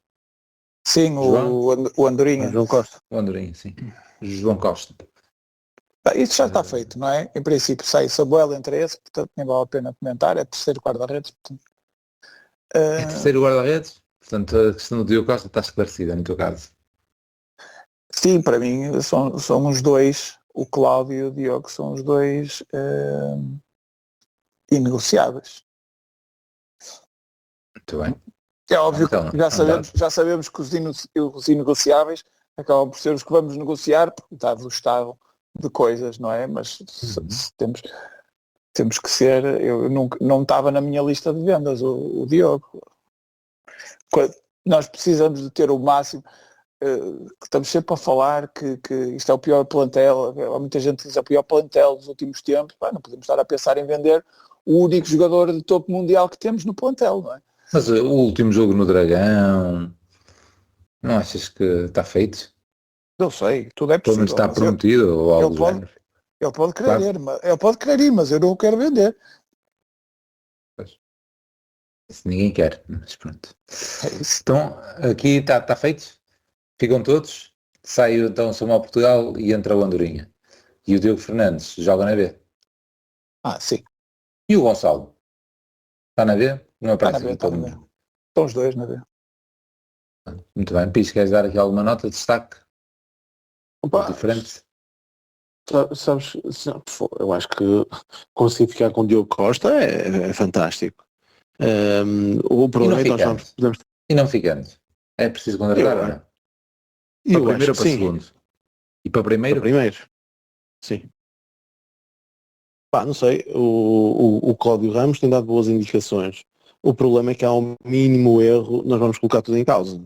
Sim, o Andorinha. João Costa. O Andorinha, sim. João Costa. Isso já está feito, não é? Em princípio sai Samuel entre esse, portanto nem vale a pena comentar, é terceiro guarda-redes. Portanto, É terceiro guarda-redes? Portanto, a questão do Diogo Costa está esclarecida no teu caso. Sim, para mim são os dois, o Cláudio e o Diogo são os dois inegociáveis. Muito bem. É óbvio que já sabemos que os inegociáveis acabam por ser os que vamos negociar, dado o estado de coisas, não é? Mas temos que ser, eu não estava na minha lista de vendas o Diogo. Nós precisamos de ter o máximo, estamos sempre a falar que isto é o pior plantel, há muita gente que diz é o pior plantel dos últimos tempos, não podemos estar a pensar em vender o único jogador de topo mundial que temos no plantel, não é? Mas o último jogo no Dragão, não achas que está feito? Não sei, tudo é possível. Pelo menos está prometido ou algo do género? Ele pode querer ir, mas eu não o quero vender. Pois. Isso ninguém quer, mas pronto. É isso. Então, aqui está feito? Ficam todos? Sai então o Samuel Portugal e entra o Andorinha. E o Diogo Fernandes joga na B. Sim. E o Gonçalo? Está na B? Não aparece aqui todo mundo. mundo. Estão os dois na B. Muito bem. Pires, queres dar aqui alguma nota de destaque? Diferente? Sabes, eu acho que conseguir ficar com o Diogo Costa é fantástico. O problema é que nós podemos... E não ficando. É preciso contratar, não é? Para primeiro ou para segundo? E para primeiro? Para primeiro. Sim. Não sei. O Cláudio Ramos tem dado boas indicações. O problema é que há um mínimo erro, nós vamos colocar tudo em causa.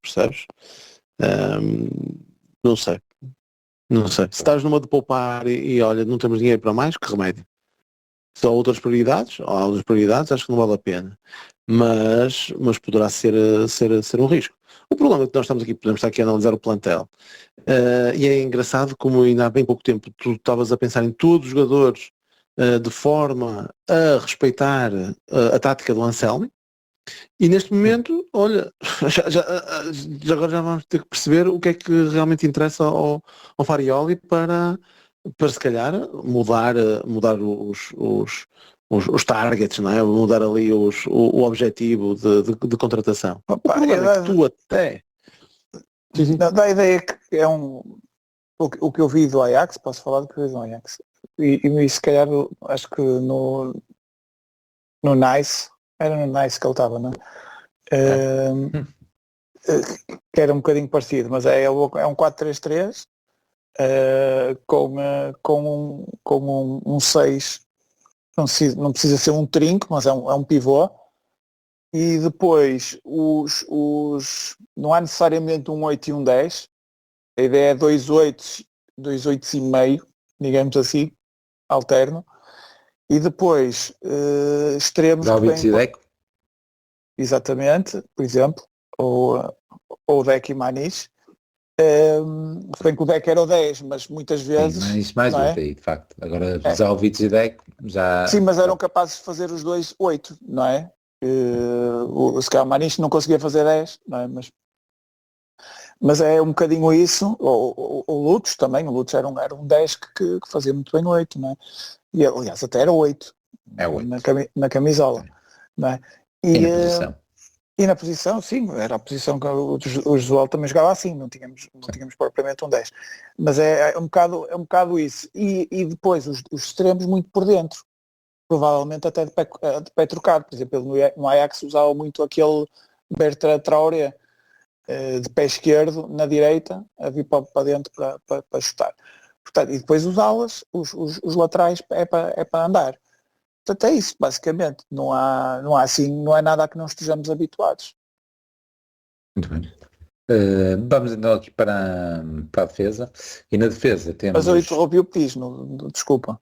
Percebes? Não sei. Se estás numa de poupar e olha, não temos dinheiro para mais, que remédio? Se há outras prioridades, acho que não vale a pena. Mas poderá ser um risco. O problema é que nós podemos estar aqui a analisar o plantel. E é engraçado como ainda há bem pouco tempo tu estavas a pensar em todos os jogadores de forma a respeitar a tática do Anselmi. E neste momento, olha, agora já vamos ter que perceber o que é que realmente interessa ao Farioli para se calhar mudar os targets, não é? Mudar ali o objetivo de contratação. O problema é que tu até... Dá a ideia que é o que eu vi do Ajax, posso falar do que eu vi do Ajax. E se calhar acho que no Nice, era no Nice que ele estava, não é? Que era um bocadinho parecido, mas é um 4-3-3 com um 6, não precisa ser um trinco, mas é um pivô. E depois não há necessariamente um 8 e um 10, a ideia é 2 8 dois 8,5, digamos assim, alterno, e depois extremos Já que ouvi vêm, dizer Deco? exatamente, por exemplo, ou Deco e Maniche, se bem que o Deco era o 10, mas muitas Sim, vezes, mais não é? útil aí, de facto. Agora É. já ouvi dizer Deco, Sim, já... mas eram capazes de fazer os dois 8, não é? Se calhar o Maniche não conseguia fazer 10, não é? Mas é um bocadinho isso, o Lutz também, o Lutz era um 10 que fazia muito bem no 8, não é? E aliás até era 8 É 8. na camisola, não é? E na posição. E na posição, sim, era a posição que o Josual também jogava assim, não tínhamos propriamente um 10. Mas é um bocado isso. E depois os extremos muito por dentro, provavelmente até de pé trocado. Por exemplo, no Ajax usava muito aquele Bertrand Traoré, de pé esquerdo na direita, a vir para dentro para chutar. Portanto, e depois os alas, os laterais é para andar. Portanto, é isso, basicamente. Não há assim, não é nada a que não estejamos habituados. Muito bem. Vamos então aqui para a defesa. E na defesa temos... Mas eu interrompi o Pis, desculpa.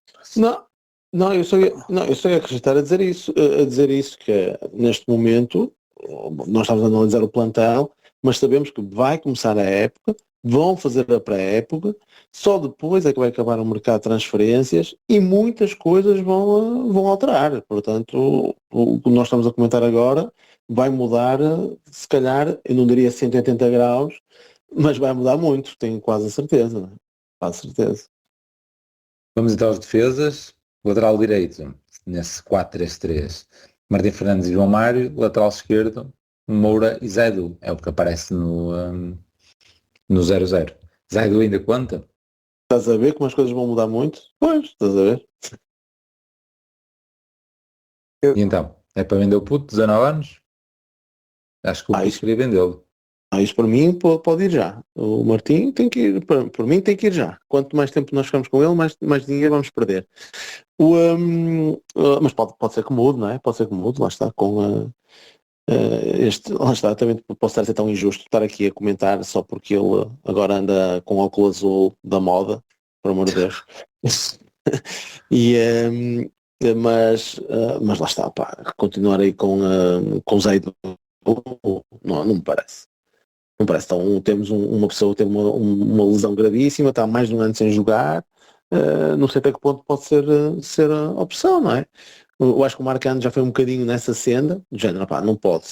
Eu só ia acrescentar a dizer isso, que neste momento nós estamos a analisar o plantel, mas sabemos que vai começar a época, vão fazer a pré-época, só depois é que vai acabar o mercado de transferências e muitas coisas vão alterar. Portanto, o que nós estamos a comentar agora vai mudar, se calhar, eu não diria 180 graus, mas vai mudar muito, tenho quase a certeza. Não é? Quase certeza. Vamos então às defesas. Lateral direito, nesse 4-3-3, Martim Fernandes e João Mário. Lateral esquerdo, Moura e Zaidu. É o que aparece no 0-0. Zaidu ainda conta? Estás a ver como as coisas vão mudar muito? Pois, estás a ver? E então, é para vender o puto, 19 anos? Acho que o puto Isso. queria vendê-lo. Isso para mim pode ir já. O Martim tem que ir, por mim tem que ir já. Quanto mais tempo nós ficamos com ele, mais dinheiro vamos perder. Mas pode ser que mude, não é? Pode ser que mude, lá está, lá está, também posso estar a ser tão injusto estar aqui a comentar só porque ele agora anda com óculos azul da moda, por amor de Deus. Mas lá está, pá, continuar aí com o Zaidu não me parece. Não parece. Então temos uma pessoa que tem uma lesão gravíssima, está há mais de um ano sem jogar, não sei até que ponto pode ser a opção, não é? Eu acho que o Marcano já foi um bocadinho nessa senda, do género, pá, não pode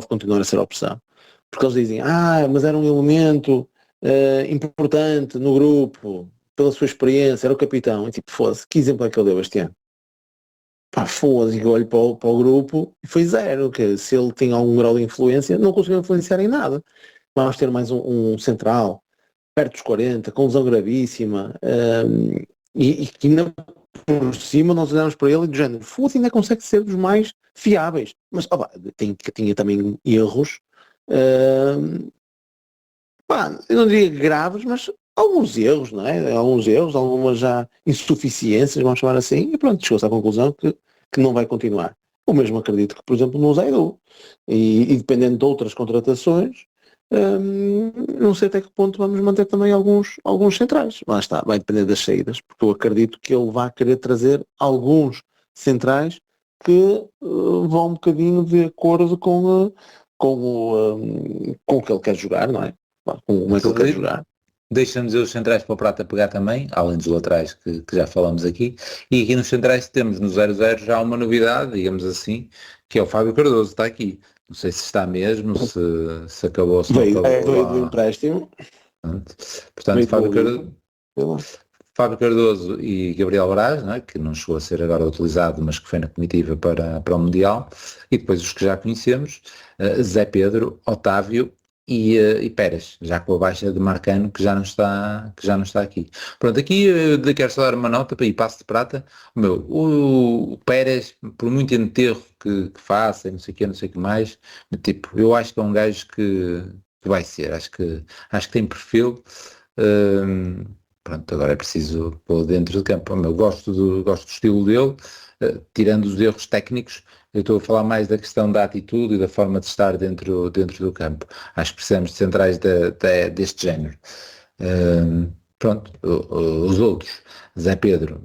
continuar a ser a opção. Porque eles dizem, mas era um elemento importante no grupo, pela sua experiência, era o capitão, e tipo, foda-se, que exemplo é que ele deu este ano? Pá, foda-se, eu olho para o grupo e foi zero, que se ele tinha algum grau de influência, não conseguiu influenciar em nada. Vamos ter mais um central, perto dos 40, com lesão gravíssima, e que ainda por cima nós olhamos para ele e do género, foda-se, ainda consegue ser dos mais fiáveis. Mas, tinha também erros, eu não diria graves, mas alguns erros, não é? Alguns erros, algumas já insuficiências, vamos chamar assim, e pronto, chegou-se à conclusão que não vai continuar. O mesmo acredito que, por exemplo, no Zaidu. E dependendo de outras contratações, não sei até que ponto vamos manter também alguns centrais. Lá está, vai depender das saídas, porque eu acredito que ele vai querer trazer alguns centrais que vão um bocadinho de acordo com o que ele quer jogar, não é? Como é que ele quer jogar. Deixa-nos os centrais para o Prata pegar também, além dos laterais que já falamos aqui. E aqui nos centrais temos no 0-0 já uma novidade, digamos assim, que é o Fábio Cardoso, está aqui. Não sei se está mesmo, se acabou, se não veio do empréstimo. Portanto, Fábio Cardoso e Gabriel Braz, não é? Que não chegou a ser agora utilizado, mas que foi na comitiva para o Mundial. E depois os que já conhecemos, Zé Pedro, Otávio e Pérez, já com a baixa de Marcano, que já não está aqui. Pronto, aqui eu quero só dar uma nota para ir passo de prata. O Pérez, por muito enterro que faça, não sei o que mais, tipo, eu acho que é um gajo que vai ser, acho que tem perfil. Pronto, agora é preciso pôr dentro do campo. Eu gosto do estilo dele, tirando os erros técnicos. Eu estou a falar mais da questão da atitude e da forma de estar dentro do campo. Acho que precisamos de centrais deste género. pronto, os outros, Zé Pedro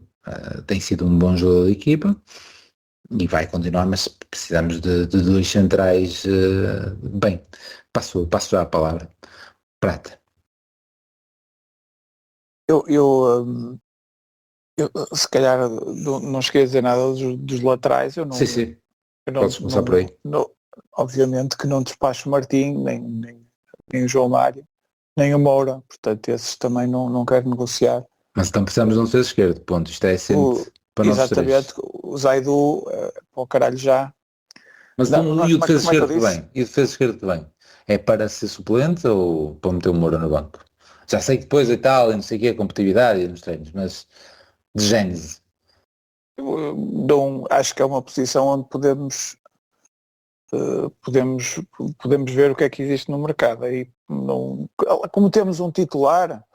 tem sido um bom jogador de equipa e vai continuar, mas precisamos de dois centrais. Bem, passo já a palavra. Prata. Eu, se calhar não cheguei a dizer nada dos laterais, eu não, Sim. eu não, Podes começar por aí. obviamente que não despacho o Martim, nem o João Mário, nem o Moura, portanto esses também não quero negociar. Mas então precisamos de um defesa esquerdo, ponto. Isto é sempre para nós três. Exatamente, o Zaidu, para o caralho já. Mas Não, e o defesa como é que eu esquerdo que disse? vem? E o defesa esquerdo que vem? É para ser suplente ou para meter o Moura no banco? Já sei que depois e tal, e não sei o que, a competitividade e nos treinos, mas de gênese. Acho que é uma posição onde podemos ver o que é que existe no mercado. Aí como temos um titular,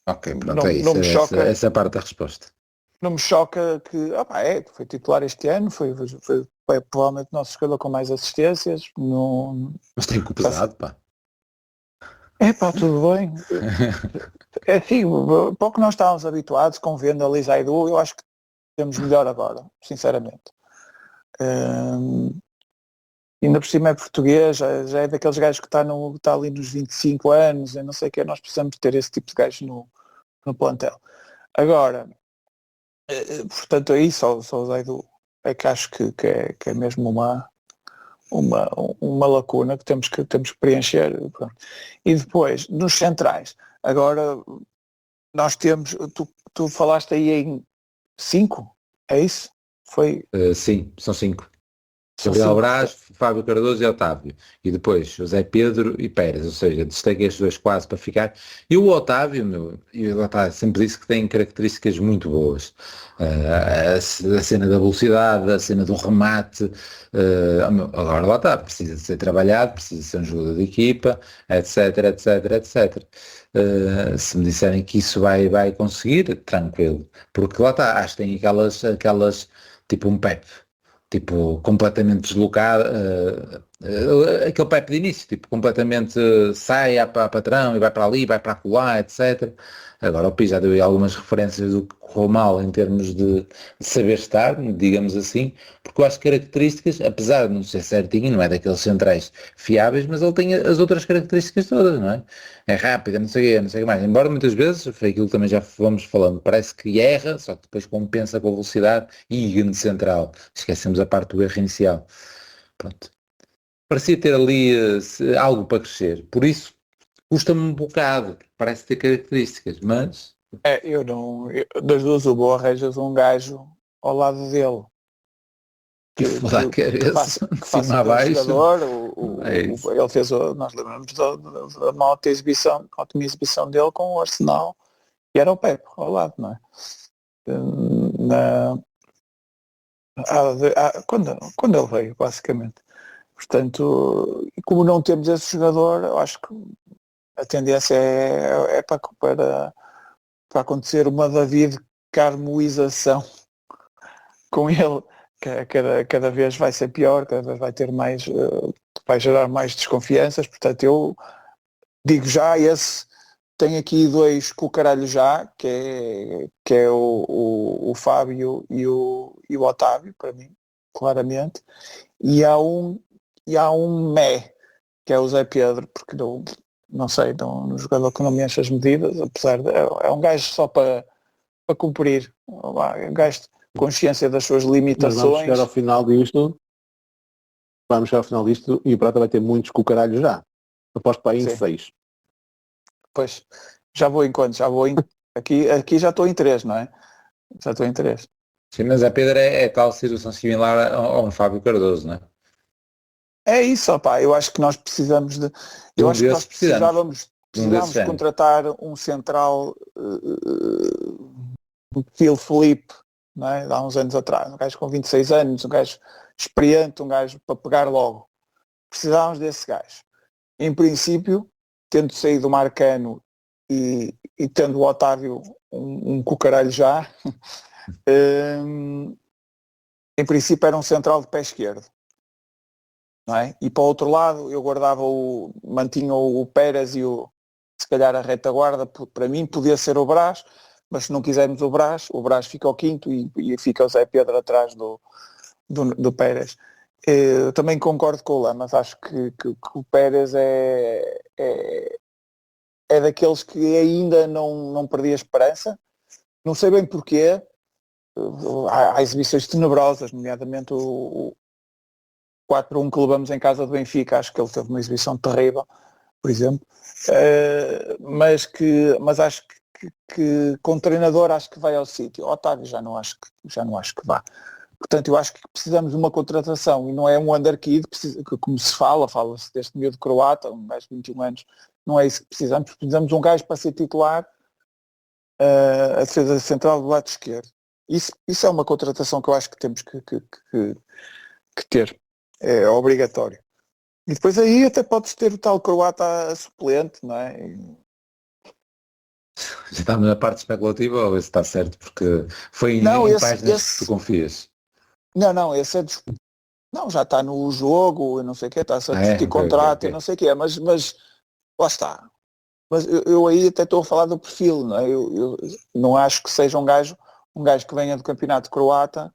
Ok, pronto, não, é isso. não me choca, Essa é a parte da resposta. não me choca que foi titular este ano, foi provavelmente o nosso jogador com mais assistências. Mas tem que o pesado, pá. Tudo bem. É assim, para o que nós estávamos habituados com vendo a Zaidu, eu acho que temos melhor agora, sinceramente. Ainda por cima é português, já é daqueles gajos que está ali nos 25 anos, eu não sei o que, nós precisamos ter esse tipo de gajos no plantel. Agora, portanto aí só o Zaidu é que acho que é mesmo uma lacuna que temos que preencher. Pronto. E depois, nos centrais, agora nós temos, tu falaste aí em 5, é isso? Foi? Sim, são 5. São Gabriel 5. Braz, Fábio Cardoso e Otávio. E depois José Pedro e Pérez, ou seja, destaquei estes dois quase para ficar. E o Otávio, sempre disse que tem características muito boas. A cena da velocidade, a cena do remate. Agora lá está, precisa de ser trabalhado, precisa de ser um jogador de equipa, etc, etc, etc. Se me disserem que isso vai conseguir, tranquilo. Porque lá está, acho que tem aquelas tipo um Pep. Tipo, completamente deslocado, aquele Pepe de início, tipo, completamente sai para patrão e vai para ali, vai para acolá, etc. Agora o Pi já deu aí algumas referências do que correu mal em termos de saber estar, digamos assim, porque eu acho que características, apesar de não ser certinho, não é daqueles centrais fiáveis, mas ele tem as outras características todas, não é? É rápido, não sei o que mais. Embora muitas vezes, foi aquilo que também já vamos falando, parece que erra, só que depois compensa com a velocidade e grande central. Esquecemos a parte do erro inicial. Pronto. Parecia ter ali algo para crescer. Por isso, custa-me um bocado. Parece ter características, mas... Das duas o Boa arranjas um gajo ao lado dele. Que foda a cabeça, Que faça cima a baixo. jogador, Ele fez, nós lembramos da má ótima exibição dele com o Arsenal, e era o Pepe ao lado, não é? Quando ele veio, basicamente. Portanto, como não temos esse jogador, eu acho que a tendência é para acontecer uma David Carmoização com ele, que cada vez vai ser pior, cada vez vai ter mais, vai gerar mais desconfianças. Portanto, eu digo já, esse tem aqui dois cucaralhos já, que é o Fábio e o Otávio, para mim, claramente, e há um mé, que é o Zé Pedro, porque não sei, um jogador que não me enche as medidas, apesar de é um gajo só para cumprir, um gajo de consciência das suas Mas limitações. vamos chegar ao final disto e o Prata vai ter muitos cucaralhos já. Aposto para aí em Sim. 6. Pois, aqui já estou em 3, não é? Já estou em 3. Sim, mas a Pedro é tal situação similar a um Fábio Cardoso, não é? É isso, opá, eu acho que nós precisamos de... Eu acho que nós precisávamos contratar um central do estilo Felipe, não é? Há uns anos atrás, um gajo com 26 anos, um gajo experiente, um gajo para pegar logo. Precisávamos desse gajo. Em princípio, tendo saído o Marcano e tendo o Otávio um cucaralho já, em princípio era um central de pé esquerdo. Não é? E para o outro lado eu mantinha o Pérez e o se calhar a retaguarda para mim podia ser o Brás, mas se não quisermos o Brás fica ao quinto e fica o Zé Pedro atrás do Pérez. Eu também concordo com o Lamas, acho que o Pérez é daqueles que ainda não perdi a esperança, não sei bem porquê. Há exibições tenebrosas, nomeadamente o 4-1 que levamos em casa do Benfica, acho que ele teve uma exibição terrível, por exemplo, mas acho que com o treinador acho que vai ao sítio. Otávio já não acho que vá. Portanto, eu acho que precisamos de uma contratação e não é um underkid, como se fala-se deste miúdo croata, um gajo de 21 anos, não é isso que precisamos de um gajo para ser titular a defesa central do lado esquerdo. Isso é uma contratação que eu acho que temos que ter, é obrigatório. E depois aí até podes ter o tal croata suplente, não é? Já estamos na parte especulativa ou esse está certo? Porque foi em páginas que tu confias. Não, esse é não, já está no jogo, não sei o quê, está-se a discutir contrato e não sei o quê, mas lá está. Mas eu aí até estou a falar do perfil, não é? Eu não acho que seja um gajo que venha do campeonato croata,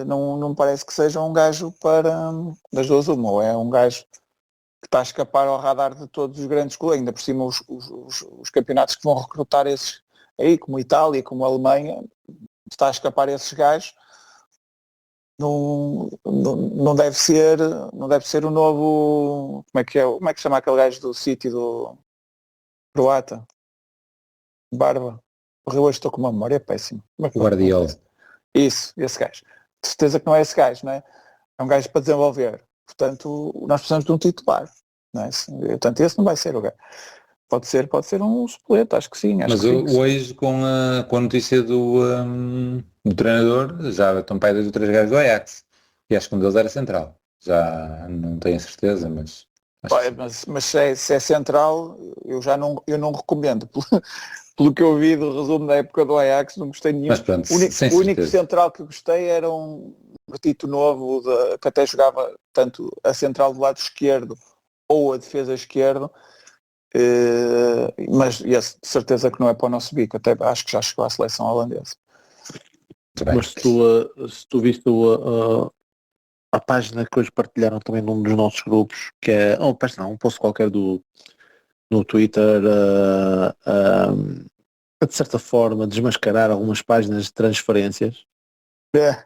não me parece que seja um gajo para das duas uma, ou é um gajo que está a escapar ao radar de todos os grandes clubes, ainda por cima os campeonatos que vão recrutar esses aí, como a Itália, como a Alemanha, está a escapar esses gajos. Não deve ser o novo, como é que se chama aquele gajo do City do croata? Barba. Eu hoje estou com uma memória péssima. O Guardiola. Isso, esse gajo. De certeza que não é esse gajo, não é? É um gajo para desenvolver. Portanto, nós precisamos de um titular. Não é? Portanto, esse não vai ser o gajo. Pode ser um suplente, acho que sim. Mas hoje com a notícia do treinador, já estão para aí 2 ou 3 gajos do Ajax. E acho que um deles era central. Já não tenho a certeza, mas... Mas se é central, eu não recomendo. Pelo que eu vi do resumo da época do Ajax, não gostei nenhum. Mas pronto, o único central que gostei era um Bertito Novo, que até jogava tanto a central do lado esquerdo ou a defesa esquerdo, mas esse, de certeza que não é para o nosso bico, até acho que já chegou à seleção holandesa. Mas se tu viste a página que hoje partilharam também num dos nossos grupos, que é, um post qualquer no Twitter, a de certa forma desmascarar algumas páginas de transferências,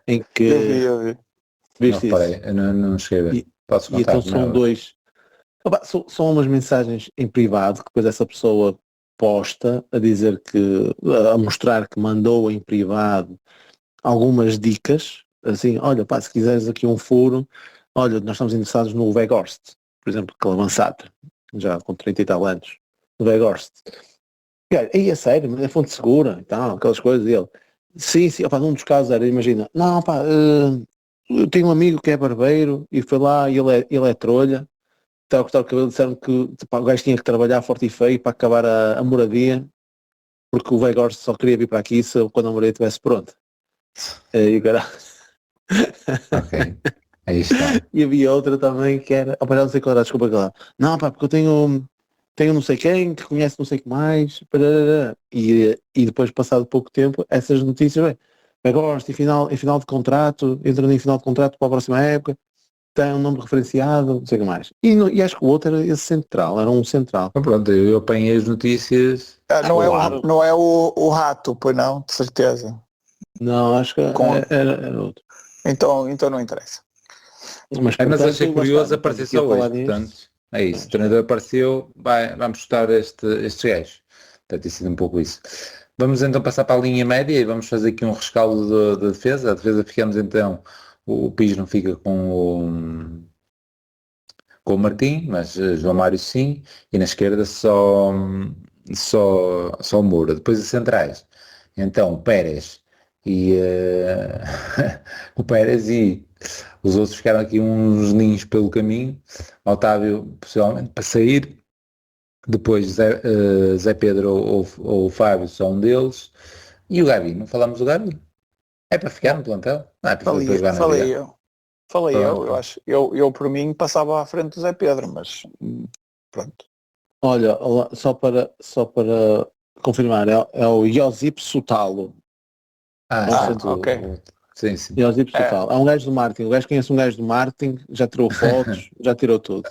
em que eu vi. Viste não reparei, eu não cheguei a ver. Posso contar? E então são dois. São umas mensagens em privado que depois essa pessoa posta a dizer a mostrar que mandou em privado algumas dicas, assim, olha pá, se quiseres aqui um furo, olha, nós estamos interessados no Weghorst, por exemplo, aquele avançado, já com 30 e tal anos, no Weghorst. E olha, aí é sério, mas é fonte segura e tal, aquelas coisas dele. Sim, opa, num dos casos era, imagina, não pá, eu tenho um amigo que é barbeiro e foi lá e ele é trolha, estava a cortar o cabelo, disseram que pá, o gajo tinha que trabalhar forte e feio para acabar a moradia, porque o Weghorst só queria vir para aqui quando a moradia estivesse pronta. E o cara... Ok, aí está. E havia outra também que era, opa, já não sei qual era, desculpa lá. Não pá, porque eu tenho não sei quem, que conhece não sei o que mais, e depois, passado pouco tempo, essas notícias, Weghorst em final de contrato, entrando em final de contrato para a próxima época, tem um nome referenciado, não sei o que mais. E acho que o outro era esse central, era um central. Então, pronto, eu apanhei as notícias. Não é o rato, pois não, de certeza. Não, acho que era outro. Então não interessa. Mas achei curioso aparecer só hoje, portanto, é isso. O treinador apareceu, vamos estudar estes gajos. Deve ter sido um pouco isso. Vamos então passar para a linha média e vamos fazer aqui um rescaldo da defesa. A defesa ficamos então, o Pires não fica com o Martim, mas João Mário sim, e na esquerda só o Moura. Depois os centrais, então Pérez e o Pérez e os outros ficaram aqui uns ninhos pelo caminho. Otávio possivelmente para sair, depois Zé Pedro ou Fábio são um deles, e o Gabi, não falamos do Gabi? É para ficar no plantel? Falei eu acho. Eu por mim passava à frente do Zé Pedro, mas pronto. Olha, só para confirmar, é o Josip Sotalo. Ok. Sim, sim. Josip É. Sotalo. É um gajo do Martin. O gajo conhece um gajo do Martin, já tirou fotos, já tirou tudo.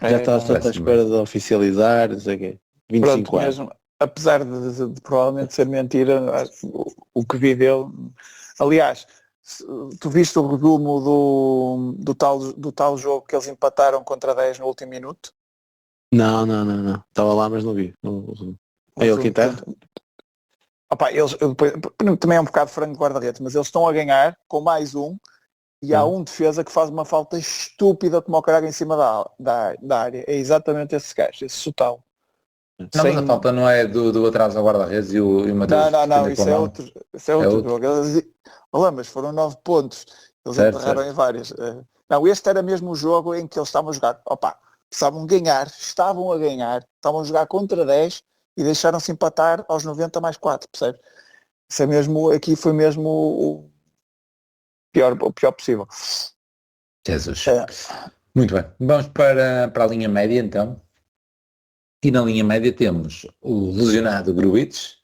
Já está Não, só à Parece-me espera bem. de oficializar, não sei o quê. pronto, 25 anos. mesmo, apesar de provavelmente ser mentira, o que vi dele. Aliás, tu viste o resumo do tal jogo que eles empataram contra 10 no último minuto? Não. Estava lá, mas não vi. O É ele que resumo, enterra? portanto, opa, também é um bocado frango de guarda-redes, mas eles estão a ganhar com mais um e há um defesa que faz uma falta estúpida como o caralho em cima da área. É exatamente esse gajo, esse Sotau. Não, mas a falta não é do atraso ao guarda-redes e o Mateus Não, defender com a isso é mão. outro, isso é É outro outro. jogo. Olha, mas foram 9 pontos. Eles Certo, enterraram certo. em várias. Não, este era mesmo o jogo em que eles estavam a jogar. Opa, estavam a ganhar, estavam a jogar contra 10 e deixaram-se empatar aos 90 mais 4, percebes? Isso é mesmo, aqui foi mesmo o pior possível. Jesus. É, Muito bem. Vamos para a linha média então. E na linha média temos o lesionado Gruitch,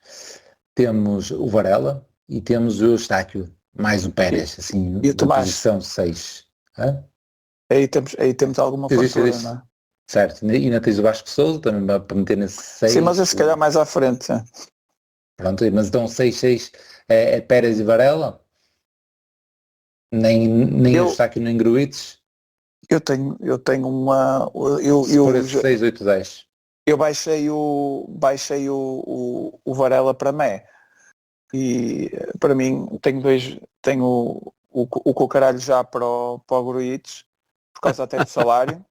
temos o Varela e temos o Eustáquio, mais o Pérez, assim, e o da Tomás, posição 6. Hã? aí temos alguma fartura, Existe. não é? Certo. E ainda tens o Vasco Souza também para meter nesse Sim, mas 6. esse se calhar mais à frente. Pronto, mas então 6-6 é Pérez e Varela? Nem o Eu, Eustáquio nem Gruitch? eu tenho uma. Eu, Se for eu, esse 6-8-10. Eu baixei o Varela para Mé e para mim tenho o Cocaralho já para o Gruitch, por causa até de salário.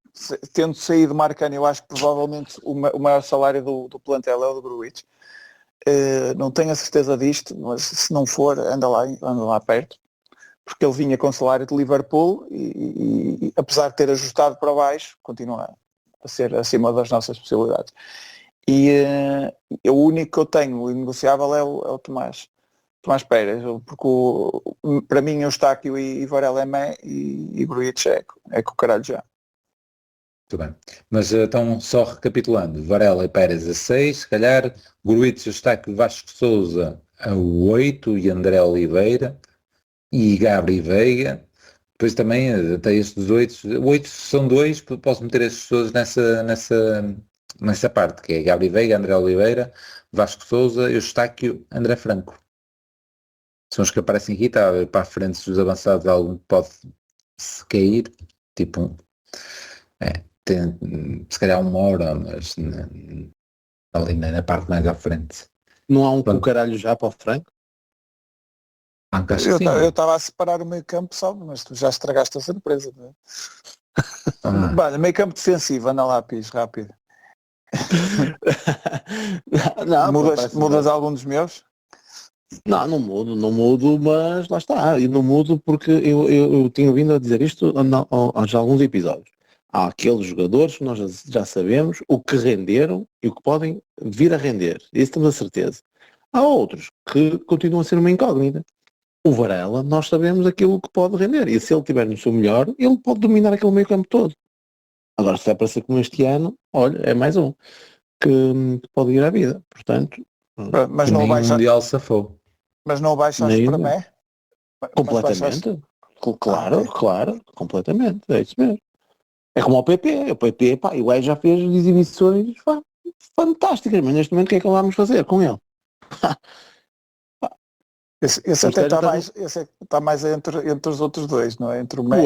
Tendo saído Marcano, eu acho que provavelmente o maior salário do plantel é o do Gruitch. Não tenho a certeza disto, mas se não for, anda lá perto, porque ele vinha com salário de Liverpool e apesar de ter ajustado para baixo, continua a ser acima das nossas possibilidades. E o único que eu tenho, o negociável, é o Tomás Pérez, porque para mim eu Eustáquio e Varela é Mé e Gruitch é com o caralho já. Muito bem. Mas então, só recapitulando, Varela e Pérez a 6, se calhar, Gruitch, Eustáquio, Vasco Souza a 8 e André Oliveira e Gabri Veiga. Depois também, até estes 8 são 2, posso meter estes pessoas nessa parte, que é Gabri Veiga, André Oliveira, Vasco Souza, Eustáquio, André Franco. São os que aparecem aqui, está a ver para a frente se os avançados algum pode se cair, tipo, se calhar uma hora, mas ali na parte mais à frente. Não há um Pronto. cucaralho já para o Franco? Acho que Eu sim. estava a separar o meio campo, sabe, mas tu já estragaste a surpresa. Não é? Ah, Olha, meio campo defensivo, anda lá, Pis, rápido. Não, pá, Mudas algum dos meus? não mudo, mas lá está. E não mudo porque eu tinha vindo a dizer isto há já alguns episódios. Há aqueles jogadores que nós já sabemos o que renderam e o que podem vir a render. Isso temos a certeza. Há outros que continuam a ser uma incógnita. O Varela, nós sabemos aquilo que pode render. E se ele estiver no seu melhor, ele pode dominar aquele meio campo todo. Agora, se é para ser como este ano, olha, é mais um que pode ir à vida. Portanto, Mas não o nem o baixaste, Mundial safou. nem para Mé? Mas baixaste. completamente. Claro, Ok. claro, completamente. É isso mesmo. É como o PP. O PP, pá, o gajo já fez exibições fantásticas, mas neste momento o que é que vamos fazer com ele? Esse Os até gajos está mais entre os outros dois, não é? Entre o Mé.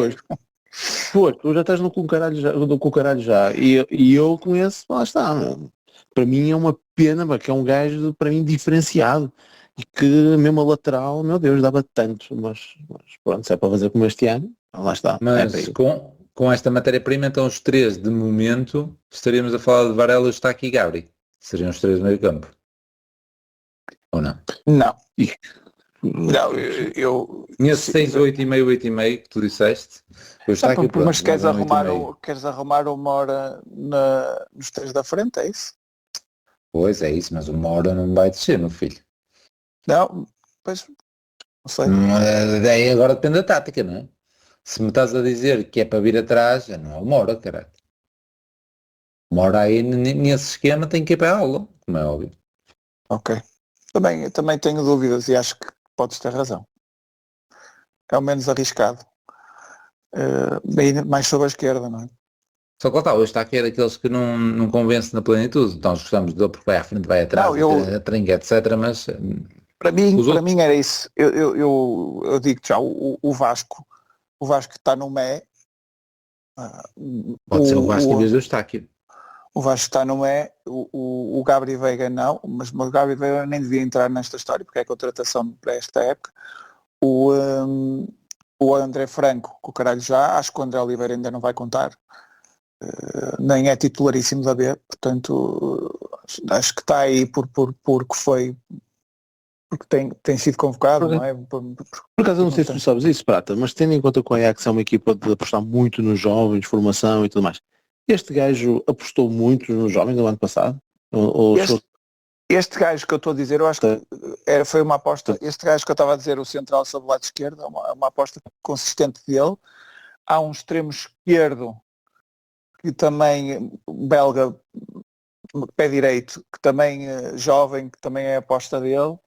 Pois, tu já estás no cucaralho já. E eu conheço, lá está. Meu. Para mim é uma pena, pá, que é um gajo, para mim, diferenciado. E que mesmo a lateral, meu Deus, dava tanto. Mas pronto, se é para fazer como este ano, lá está. É para Mas ir. com esta matéria-prima, então os três, de momento, estaríamos a falar de Varela, Eustáquio e Gabri. Seriam os três do meio campo. Ou não? Não. Ih, Não, eu Nesse 6, 8,5, 8,5 que tu disseste, eu está aqui pronto, mas queres mas é um arrumar, 8,5. queres arrumar uma hora nos três da frente, é isso? Pois é isso, mas uma hora não vai descer, meu filho. Não, pois, não sei. Daí agora depende da tática, não é? Se me estás a dizer que é para vir atrás, já não é uma hora, caralho. Uma hora aí nesse esquema tem que ir para a aula, como é óbvio. Ok. Também tenho dúvidas e acho que podes ter razão. É o menos arriscado. Bem mais sobre a esquerda, não é? Só que lá está, hoje está aqui é daqueles que não convence na plenitude. Então nós gostamos dele porque vai à frente, vai atrás, Não, trinca, etc. Mas para mim, os outros... era isso. Eu digo já, o Vasco está no Mé. Pode ser o Vasco em vez do Eustáquio. O Vasco está no Mé, o Gabri Veiga não, mas o Gabri Veiga nem devia entrar nesta história porque é contratação para esta época. O André Franco, com o caralho já, acho que o André Oliveira ainda não vai contar. Nem é titularíssimo da B, portanto acho que está aí porque tem sido convocado, não é? Por acaso eu não sei se tu sabes isso, Prata, mas tendo em conta que o Ajax é uma equipa de apostar muito nos jovens, formação e tudo mais, este gajo apostou muito nos jovens no ano passado? Este gajo que eu estou a dizer, eu acho que foi uma aposta, este gajo que eu estava a dizer, o central sobre o lado esquerdo, é uma aposta consistente dele. Há um extremo esquerdo que também, belga, pé direito, que também jovem, que também é a aposta dele.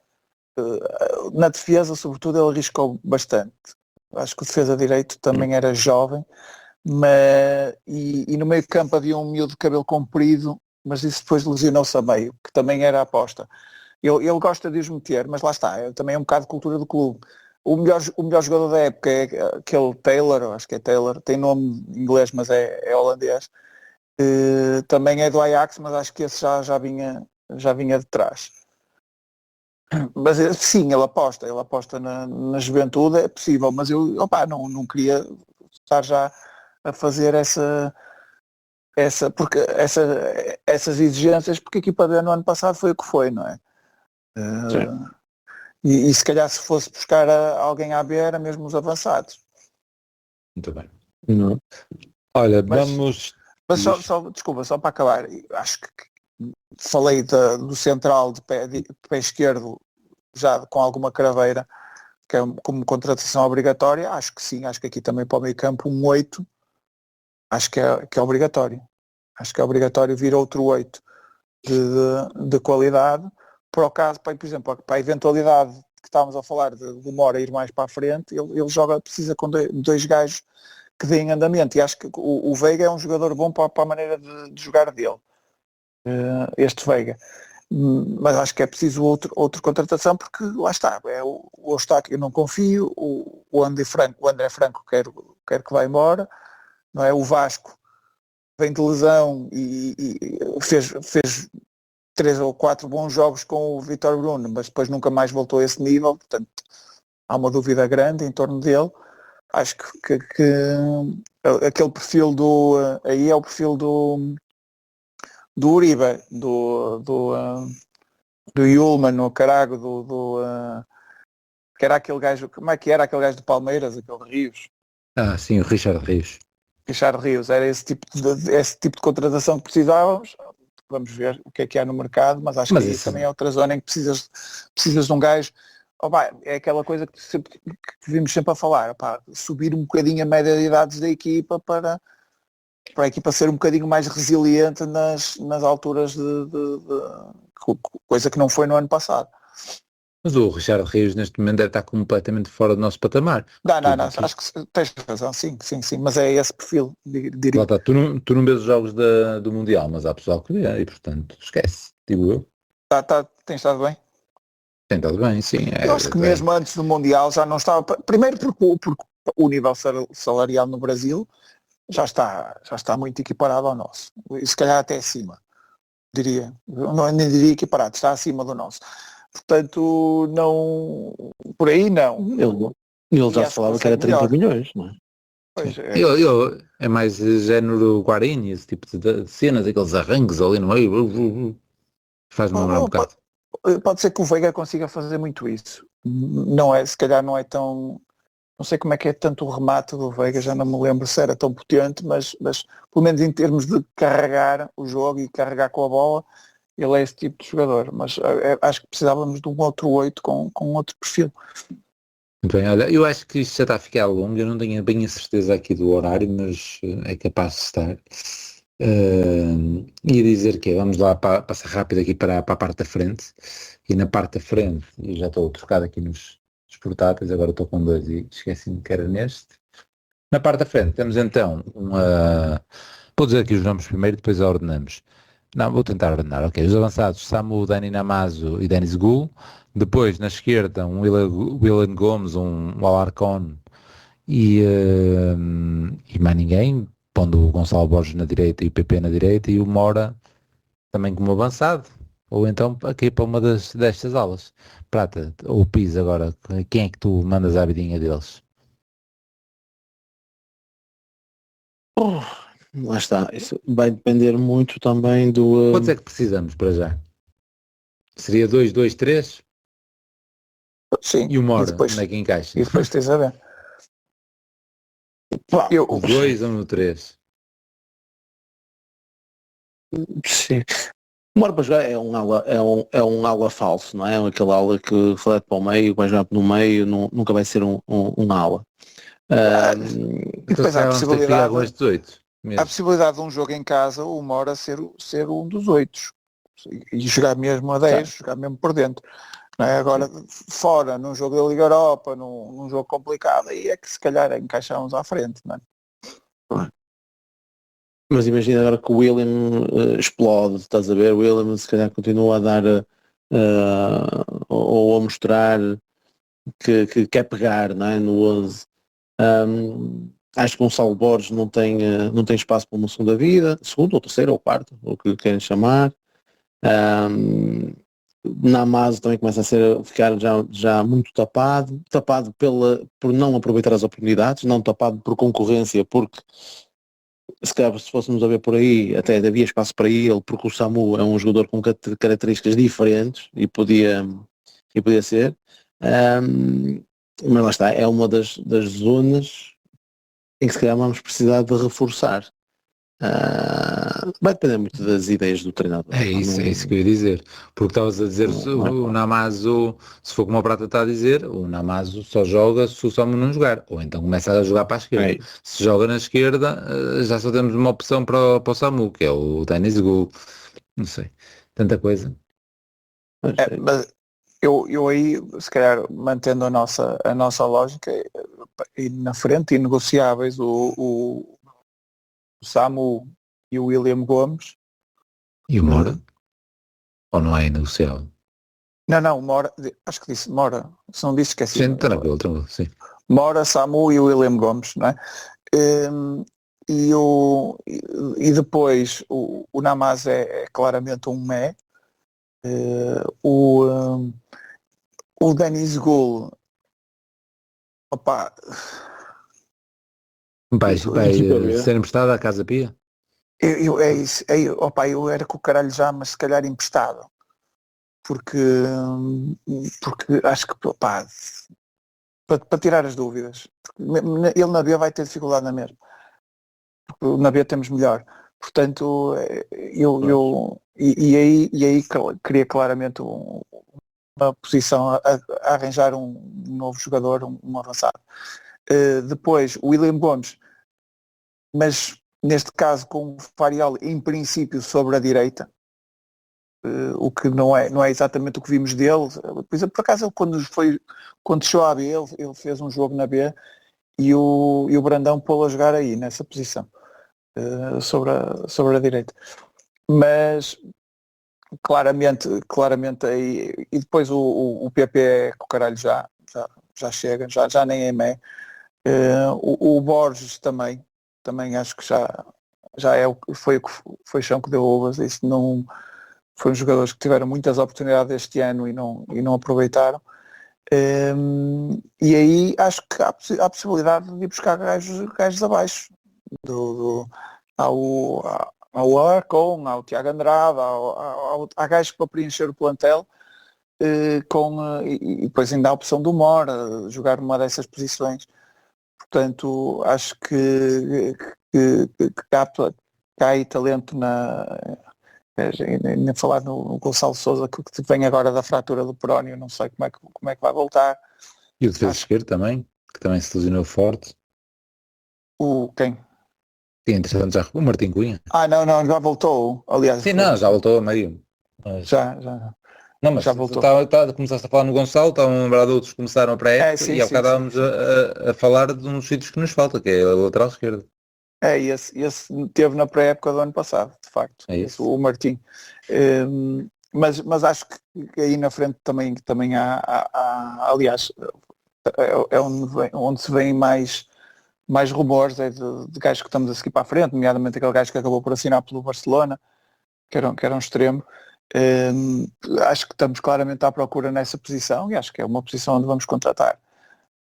Na defesa, sobretudo, ele arriscou bastante. Acho que o defesa direito também era jovem, e no meio de campo havia um miúdo de cabelo comprido, mas isso depois lesionou-se a meio, que também era a aposta. Ele gosta de os meter, mas lá está, também é um bocado de cultura do clube. O melhor jogador da época é aquele Taylor, acho que é Taylor, tem nome em inglês, mas é holandês. Também é do Ajax, mas acho que esse já vinha de trás. Mas sim, ele aposta na juventude, é possível, mas eu não queria estar já a fazer essas exigências, porque a equipa dele no ano passado foi o que foi, não é? E se calhar se fosse buscar alguém à B era mesmo os avançados. Muito bem. Não. Olha, mas desculpa, só para acabar, acho que falei do central de pé esquerdo já com alguma craveira, que é como contratação obrigatória. Acho que sim, acho que aqui também para o meio campo um 8, acho que é obrigatório. Acho que é obrigatório vir outro 8 de qualidade, por exemplo, para a eventualidade que estávamos a falar de uma hora ir mais para a frente, ele precisa com dois gajos que deem andamento, e acho que o Veiga é um jogador bom para a maneira de jogar dele, este Veiga. Mas acho que é preciso outra contratação, porque lá está, o Eustáquio eu não confio, o André Franco quero que vá embora, não é? O Vasco vem de lesão e fez 3 ou 4 bons jogos com o Vítor Bruno, mas depois nunca mais voltou a esse nível, portanto há uma dúvida grande em torno dele. Acho que aquele perfil aí é o perfil do Uribe, do Yulman, o Carago, que era aquele gajo, como é que era aquele gajo de Palmeiras, aquele Rios? Sim, o Richard Rios. Richard Rios, era esse tipo de contratação que precisávamos. Vamos ver o que é que há no mercado, mas acho que aí também é outra zona em que precisas de um gajo. É aquela coisa que vimos sempre a falar, subir um bocadinho a média de idades da equipa para a equipa ser um bocadinho mais resiliente nas alturas coisa que não foi no ano passado. Mas o Richard Rios neste momento deve estar completamente fora do nosso patamar. Não, acho que tens razão, sim, mas é esse perfil, diria. Lá está, tu não vês os jogos do Mundial, mas há pessoal que vê, e portanto, esquece, digo eu. Tens estado bem? Tem estado bem, sim. Eu acho que mesmo antes do Mundial já não estava, primeiro porque o nível salarial no Brasil já está muito equiparado ao nosso, e se calhar até acima, diria, nem diria equiparado, está acima do nosso. Portanto, não, por aí não. Ele já falava que era 30 milhões, não é? Pois é mais género Guarini, esse tipo de cenas, aqueles arranques ali no meio, faz-me lembrar um bocado. Pode ser que o Veiga consiga fazer muito isso. Não é, se calhar não é tão... Não sei como é que é tanto o remate do Veiga, já não me lembro se era tão potente, mas pelo menos em termos de carregar o jogo e carregar com a bola, ele é esse tipo de jogador. Mas acho que precisávamos de um outro 8 com outro perfil. Muito bem, olha, eu acho que isto já está a ficar longo, eu não tenho bem a certeza aqui do horário, mas é capaz de estar. Ia dizer que vamos lá passar rápido aqui para a parte da frente, e na parte da frente, eu já estou trocado aqui nos portáteis, agora estou com dois e esqueci-me que era neste. Na parte da frente temos então vou dizer aqui os nomes primeiro, depois ordenamos. Não, vou tentar ordenar, ok. Os avançados, Samu, Dani Namazo e Denis Gul. Depois, na esquerda, um Willian Gomes, um Alarcón e mais ninguém, pondo o Gonçalo Borges na direita e o PP na direita e o Mora também como avançado. Ou então aqui para uma destas alas. Prata, ou Pisa agora, quem é que tu mandas a vidinha deles? Lá está, isso vai depender muito também do... Quantos é que precisamos para já? Seria 2-2-3? Sim, E o Mora, depois, onde é que encaixa? e depois tens a ver. Pá, Eu, O 2 ou no 3? sim. O Mora para jogar é um ala falso, não é? É aquele ala que flete para o meio, vai jogar no meio, nunca vai ser um ala. e Então depois se calhar vamos ter que ficar com estes 8. há a possibilidade de um jogo em casa, o Mora ser um dos 8 e jogar mesmo a 10, jogar mesmo por dentro. Não é? Agora, fora, num jogo da Liga Europa, num jogo complicado, aí é que se calhar encaixamos à frente. Não é? Mas imagina agora que o William explode, estás a ver? O William se calhar continua a dar ou a mostrar que quer pegar, não é? No 11. Acho que o Gonçalo Borges não tem espaço para uma segunda vida, segunda ou terceira ou quarta, ou o que querem chamar. Namazo também começa a ficar já muito tapado por não aproveitar as oportunidades, não tapado por concorrência, porque se calhar se fôssemos a ver por aí, até havia espaço para ele, porque o Samu é um jogador com características diferentes e podia ser. Mas lá está, é uma das zonas em que se calhar vamos precisar de reforçar. Vai depender muito das ideias do treinador. É isso que eu ia dizer. Porque estavas a dizer o Namazo, se for como a Prata está a dizer, o Namazo só joga se o Samu não jogar. Ou então começa a jogar para a esquerda. Se joga na esquerda, já só temos uma opção para o Samu, que é o Denis Gul. Não sei. Tanta coisa. Mas eu aí, se calhar, mantendo a nossa lógica, e na frente, inegociáveis, o Samu e o William Gomes. E o Mora? Ou não é negociável? Não, Mora, acho que disse Mora, se não disse esqueci. Sim, tranquilo, sim. Mora, Samu e o William Gomes, não é? E depois o Namaz é claramente um mé. O Denis Gul, opa, vai ser emprestado à Casa Pia? é isso, opa, eu era com o caralho já, mas se calhar emprestado, porque acho que, opa, para tirar as dúvidas, ele na B vai ter dificuldade na mesma, porque na B temos melhor, portanto aí queria claramente uma posição a arranjar um novo jogador, um avançado. Depois o William Gomes, mas neste caso com o Fariol em princípio sobre a direita, o que não é exatamente o que vimos dele. Por acaso ele quando chegou à B, ele fez um jogo na B e o Brandão pô-lo a jogar aí nessa posição, sobre a direita, mas claramente aí, e depois o PP é com o caralho já chega, já nem é mé. O Borges também acho que já foi chão que deu uvas. Isso não foram jogadores que tiveram muitas oportunidades este ano e não aproveitaram. E aí acho que há a possibilidade de ir buscar gajos abaixo ao Alarcón, ao Tiago Andrade, há gajos para preencher o plantel, e depois ainda há a opção do Mora jogar numa dessas posições. Portanto, acho que há aí talento nem falar no Gonçalo Sousa, que vem agora da fratura do perónio, não sei como é que vai voltar. E o defesa esquerdo também, que também se lesionou forte. O quem? Entretanto já o Martim Cunha. Não, já voltou. Aliás, Sim, não, já voltou a meio. Mas, já. não, mas já voltou. Começaste a falar no Gonçalo, estavam a lembrar de outros que começaram para a época Sim, e há bocado sim. estávamos a falar de uns sítios que nos falta, que é a lateral esquerda. Esse teve na pré-época do ano passado, de facto. É isso. O Martim. Mas acho que aí na frente também há aliás, é onde se vêem mais rumores de gajos que estamos a seguir para a frente, nomeadamente aquele gajo que acabou por assinar pelo Barcelona, que era um extremo. Acho que estamos claramente à procura nessa posição e acho que é uma posição onde vamos contratar.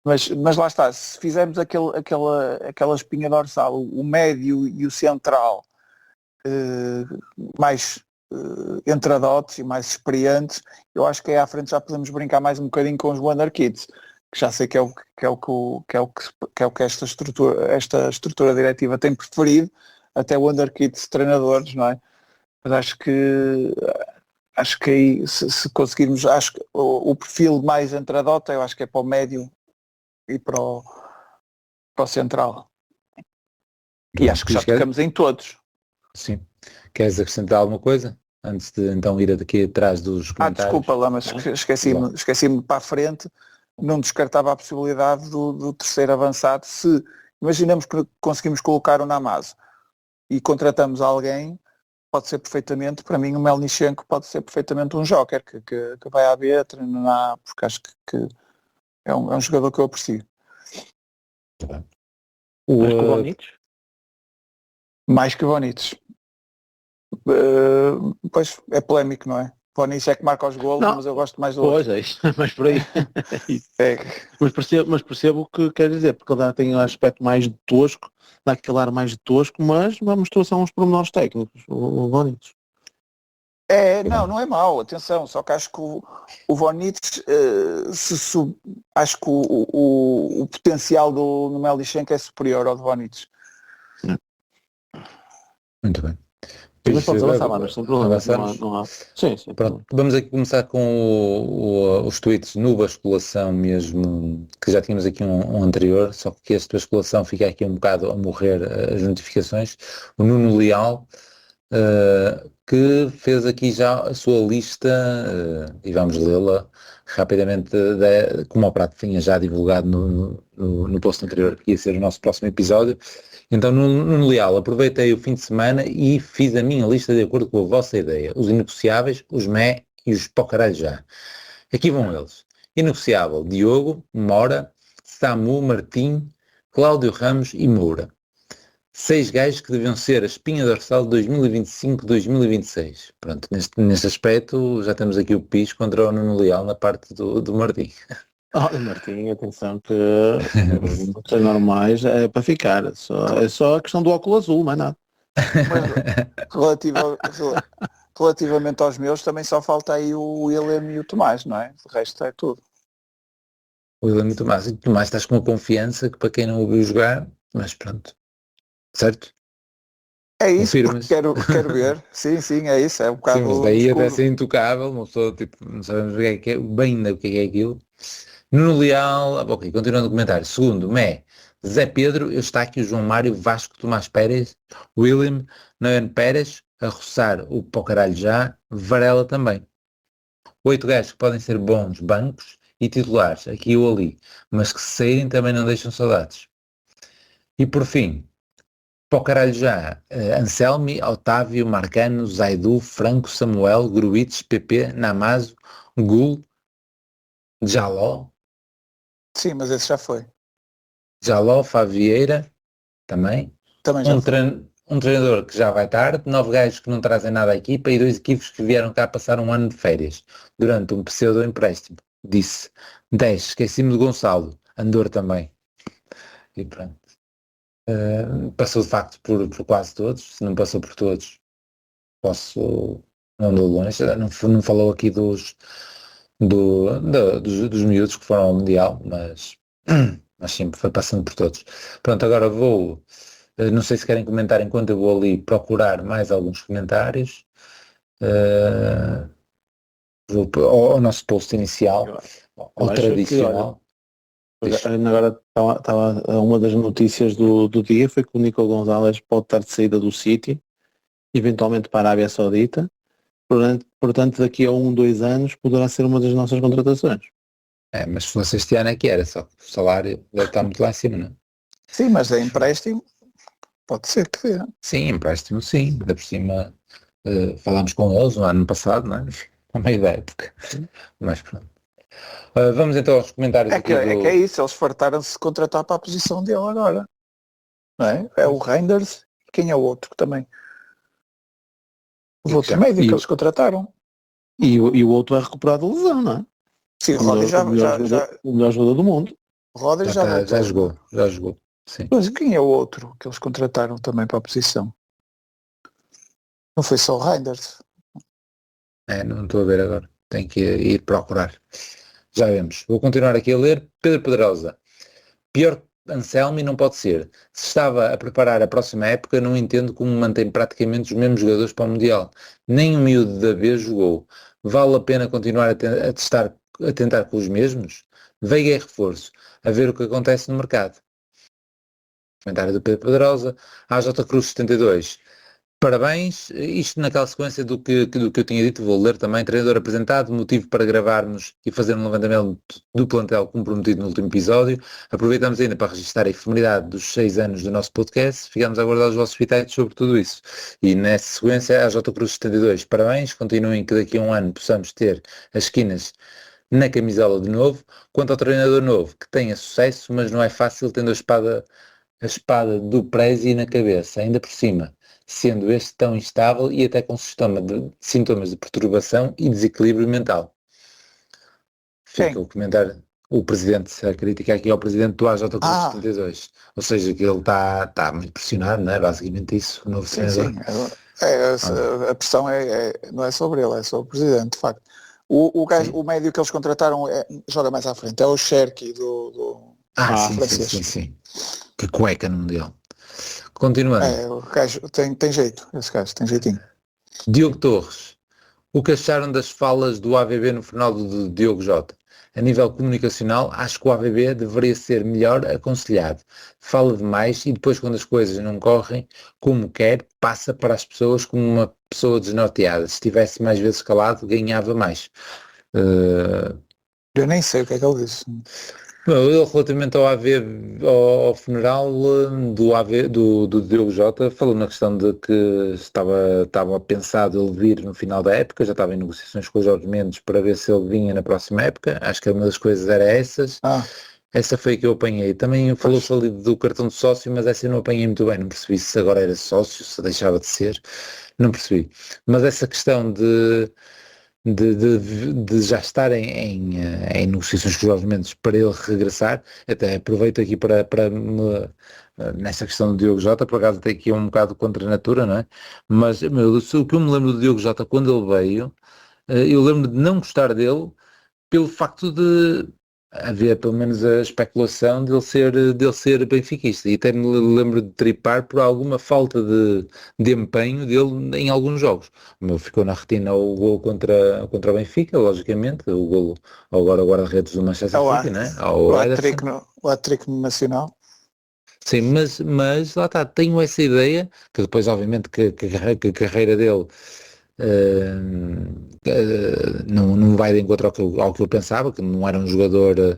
Mas lá está, se fizermos aquela espinha dorsal, o médio e o central mais entradotes e mais experientes, eu acho que aí à frente já podemos brincar mais um bocadinho com os Wonder Kids, que já sei que é o que esta estrutura diretiva tem preferido, até Wonder Kids treinadores, não é? Mas acho que aí se conseguirmos, acho que o perfil mais entradota eu acho que é para o médio e para o central. E acho que já ficamos em todos. Sim. Queres acrescentar alguma coisa? Antes de então ir daqui atrás dos comentários. Desculpa lá, mas esqueci-me para a frente, não descartava a possibilidade do terceiro avançado, se imaginamos que conseguimos colocar o Namazo e contratamos alguém, pode ser perfeitamente, para mim o Melnichenko pode ser perfeitamente um joker que vai à B, treinar, porque acho que é um jogador que eu aprecio. Mais que o Bonitos? Mais que o Bonitos. Pois é polémico, não é? Bonitos é que marca os golos, mas eu gosto mais do outro. Pois é isso, mas por aí. Mas percebo o que quer dizer, porque ele tem um aspecto mais tosco, dá aquele ar mais tosco, mas vamos trouxer uns pormenores técnicos, o Bonitos. Não é mau, atenção, só que acho que o Vonitz, acho que o potencial do Melnichenko é superior ao do Vonitz. Muito bem. Mas podes avançar lá, mas sem problema. Não há. Sim. Pronto, vamos aqui começar com os tweets no basculação mesmo, que já tínhamos aqui um anterior, só que este basculação fica aqui um bocado a morrer as notificações. O Nuno Leal, que fez aqui já a sua lista, e vamos lê-la rapidamente, como o Prato tinha já divulgado no post anterior, que ia ser o nosso próximo episódio. Então, no Leal, aproveitei o fim de semana e fiz a minha lista de acordo com a vossa ideia. Os inegociáveis, os mé e os pó caralho já. Aqui vão eles. Inegociável, Diogo, Mora, Samu, Martim, Cláudio Ramos e Moura. 6 gajos que deviam ser a espinha dorsal de 2025-2026. Pronto, neste aspecto já temos aqui o PIS contra o Nuno Leal na parte do Martim. Martim, atenção que não normais é para ficar, é só a questão do óculos azul, mais nada. Relativamente aos meus, também só falta aí o William e o Tomás, não é? O resto é tudo. O William e o Tomás. E o Tomás estás com uma confiança que para quem não ouviu jogar, mas pronto. Certo? É isso, quero ver. Sim, é isso. É um bocado. Sim, mas daí até ser intocável, uma pessoa tipo, não sabemos o que é, bem o que é aquilo. Nuno Leal, ok, continuando o comentário. Segundo, Zé Pedro, Eustáquio, João Mário, Vasco, Tomás Pérez, William, Noyan Pérez, a roçar o pó caralho já, Varela também. 8 gajos que podem ser bons bancos e titulares, aqui ou ali, mas que se saírem também não deixam saudades. E por fim, pó caralho já, Anselmi, Otávio, Marcano, Zaidu, Franco, Samuel, Gruites, PP, Namazo, Gul, Jaló. Sim, mas esse já foi. Jaló, Favieira, também já foi. Um treinador que já vai tarde, 9 gajos que não trazem nada à equipa e 2 equipes que vieram cá passar um ano de férias, durante um pseudo-empréstimo. Disse 10, esqueci-me de Gonçalo, Andor também. E pronto. Passou de facto por quase todos, se não passou por todos, não andou longe, não falou aqui dos miúdos que foram ao Mundial, mas sempre foi passando por todos. Pronto, agora não sei se querem comentar enquanto eu vou ali procurar mais alguns comentários. Vou ao nosso post inicial, ao tradicional. Agora estava uma das notícias do dia foi que o Nico Gonzalez pode estar de saída do City, eventualmente para a Arábia Saudita. Portanto, daqui a 2 anos poderá ser uma das nossas contratações. Mas se fosse este ano é que era, só que o salário deve estar muito lá em cima, não é? Sim, mas é empréstimo, pode ser que dê. Sim, empréstimo sim, ainda por cima falámos com eles no ano passado, não é? A meio da época. Mas pronto. Vamos então aos comentários É aqui que é isso, eles fartaram-se de contratar para a posição dele agora. Não é? É o Reinders, quem é o outro que também? O outro médio que eles contrataram. E o outro é recuperado de lesão, não é? Sim, o Rodri o melhor jogador do mundo. Rodri já jogou. Sim. Mas quem é o outro que eles contrataram também para a posição? Não foi só o Reinders? Não estou a ver agora. Tenho que ir procurar. Já vemos. Vou continuar aqui a ler. Pedro Pedrosa. Pior Anselmi não pode ser. Se estava a preparar a próxima época, não entendo como mantém praticamente os mesmos jogadores para o Mundial. Nem o miúdo da B jogou. Vale a pena continuar a tentar com os mesmos? Veiga é reforço. A ver o que acontece no mercado. Comentário do Pedro Pedrosa. AJ Cruz 72. Parabéns, isto naquela sequência do que eu tinha dito, vou ler também, treinador apresentado, motivo para gravarmos e fazer um levantamento do plantel comprometido no último episódio. Aproveitamos ainda para registrar a efemeridade dos 6 anos do nosso podcast, ficamos a aguardar os vossos feedbacks sobre tudo isso. E nessa sequência, a J Cruz 72, parabéns, continuem que daqui a um ano possamos ter as esquinas na camisola de novo. Quanto ao treinador novo, que tenha sucesso, mas não é fácil tendo a espada do Prezi na cabeça, ainda por cima, sendo este tão instável e até com sintomas de perturbação e desequilíbrio mental. Fica o comentário, o presidente, a crítica aqui ao presidente do AJ Cruz 72. Ou seja, que ele está muito pressionado, não é? Basicamente isso, o novo treinador. Sim. A pressão não é sobre ele, é sobre o presidente, de facto. O médio que eles contrataram joga mais à frente, é o Cherki do francês. Sim. Que cueca no Mundial. Continuando. O gajo tem jeito, esse gajo tem jeitinho. Diogo Torres. O que acharam das falas do AVB no final do Diogo Jota? A nível comunicacional, acho que o AVB deveria ser melhor aconselhado. Fala demais e depois, quando as coisas não correm como quer, passa para as pessoas como uma pessoa desnorteada. Se estivesse mais vezes calado, ganhava mais. Eu nem sei o que é que ele disse. Ele, relativamente ao funeral do Diogo Jota, falou na questão de que estava pensado ele vir no final da época, já estava em negociações com o Jorge Mendes para ver se ele vinha na próxima época. Acho que uma das coisas era essas. Essa foi a que eu apanhei. Também falou-se ali do cartão de sócio, mas essa eu não apanhei muito bem, não percebi se agora era sócio, se deixava de ser, não percebi. Mas essa questão de já estar em negociações com os Jorge Mendes para ele regressar, até aproveito aqui para nessa questão do Diogo Jota, por acaso até aqui um bocado contra a natura, não é? Mas o que eu me lembro do Diogo Jota quando ele veio, eu lembro de não gostar dele pelo facto de haver pelo menos a especulação de ele ser benfiquista, e até me lembro de tripar por alguma falta de empenho dele em alguns jogos. O meu ficou na retina o gol contra o Benfica, logicamente, o gol agora o guarda-redes do Manchester City, né? O hat-trick nacional. Sim, mas lá está, tenho essa ideia, que depois obviamente que a carreira dele não vai de encontro ao que eu pensava, que não era um jogador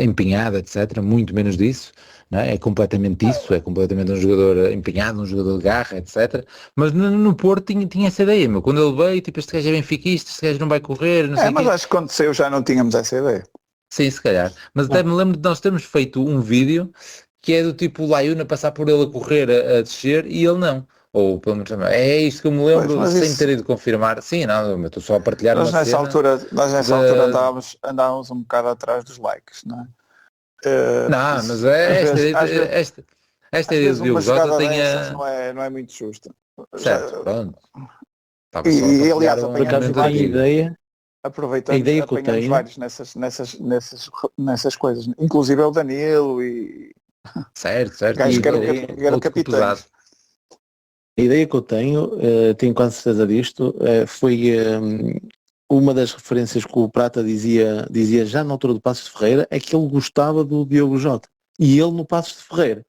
empenhado, etc, muito menos disso, não é? É completamente isso, é completamente um jogador empenhado, um jogador de garra, etc, mas no Porto tinha essa ideia, meu. Quando ele veio, tipo, este gajo é benfiquista, este gajo não vai correr, não sei mas acho que quando saiu já não tínhamos essa ideia. Sim, se calhar, mas até me lembro de nós termos feito um vídeo que é do tipo o Layuna passar por ele a correr, a descer, e ele não. Ou pelo menos é isto que eu me lembro, sem ter ido confirmar. Sim, não, eu estou só a partilhar nós nessa altura andávamos um bocado atrás dos likes, não é? Não, mas esta ideia do Diogo Jota tem não é muito justa. Certo, pronto. E aliás, apanhamos várias ideias. Aproveitamos, apanhamos vários nessas coisas. Inclusive é o Danilo e... Certo. Gajo que era capitão. A ideia que eu tenho quase certeza disto, foi uma das referências que o Prata dizia já na altura do Passos de Ferreira é que ele gostava do Diogo Jota. E ele no Passos de Ferreira.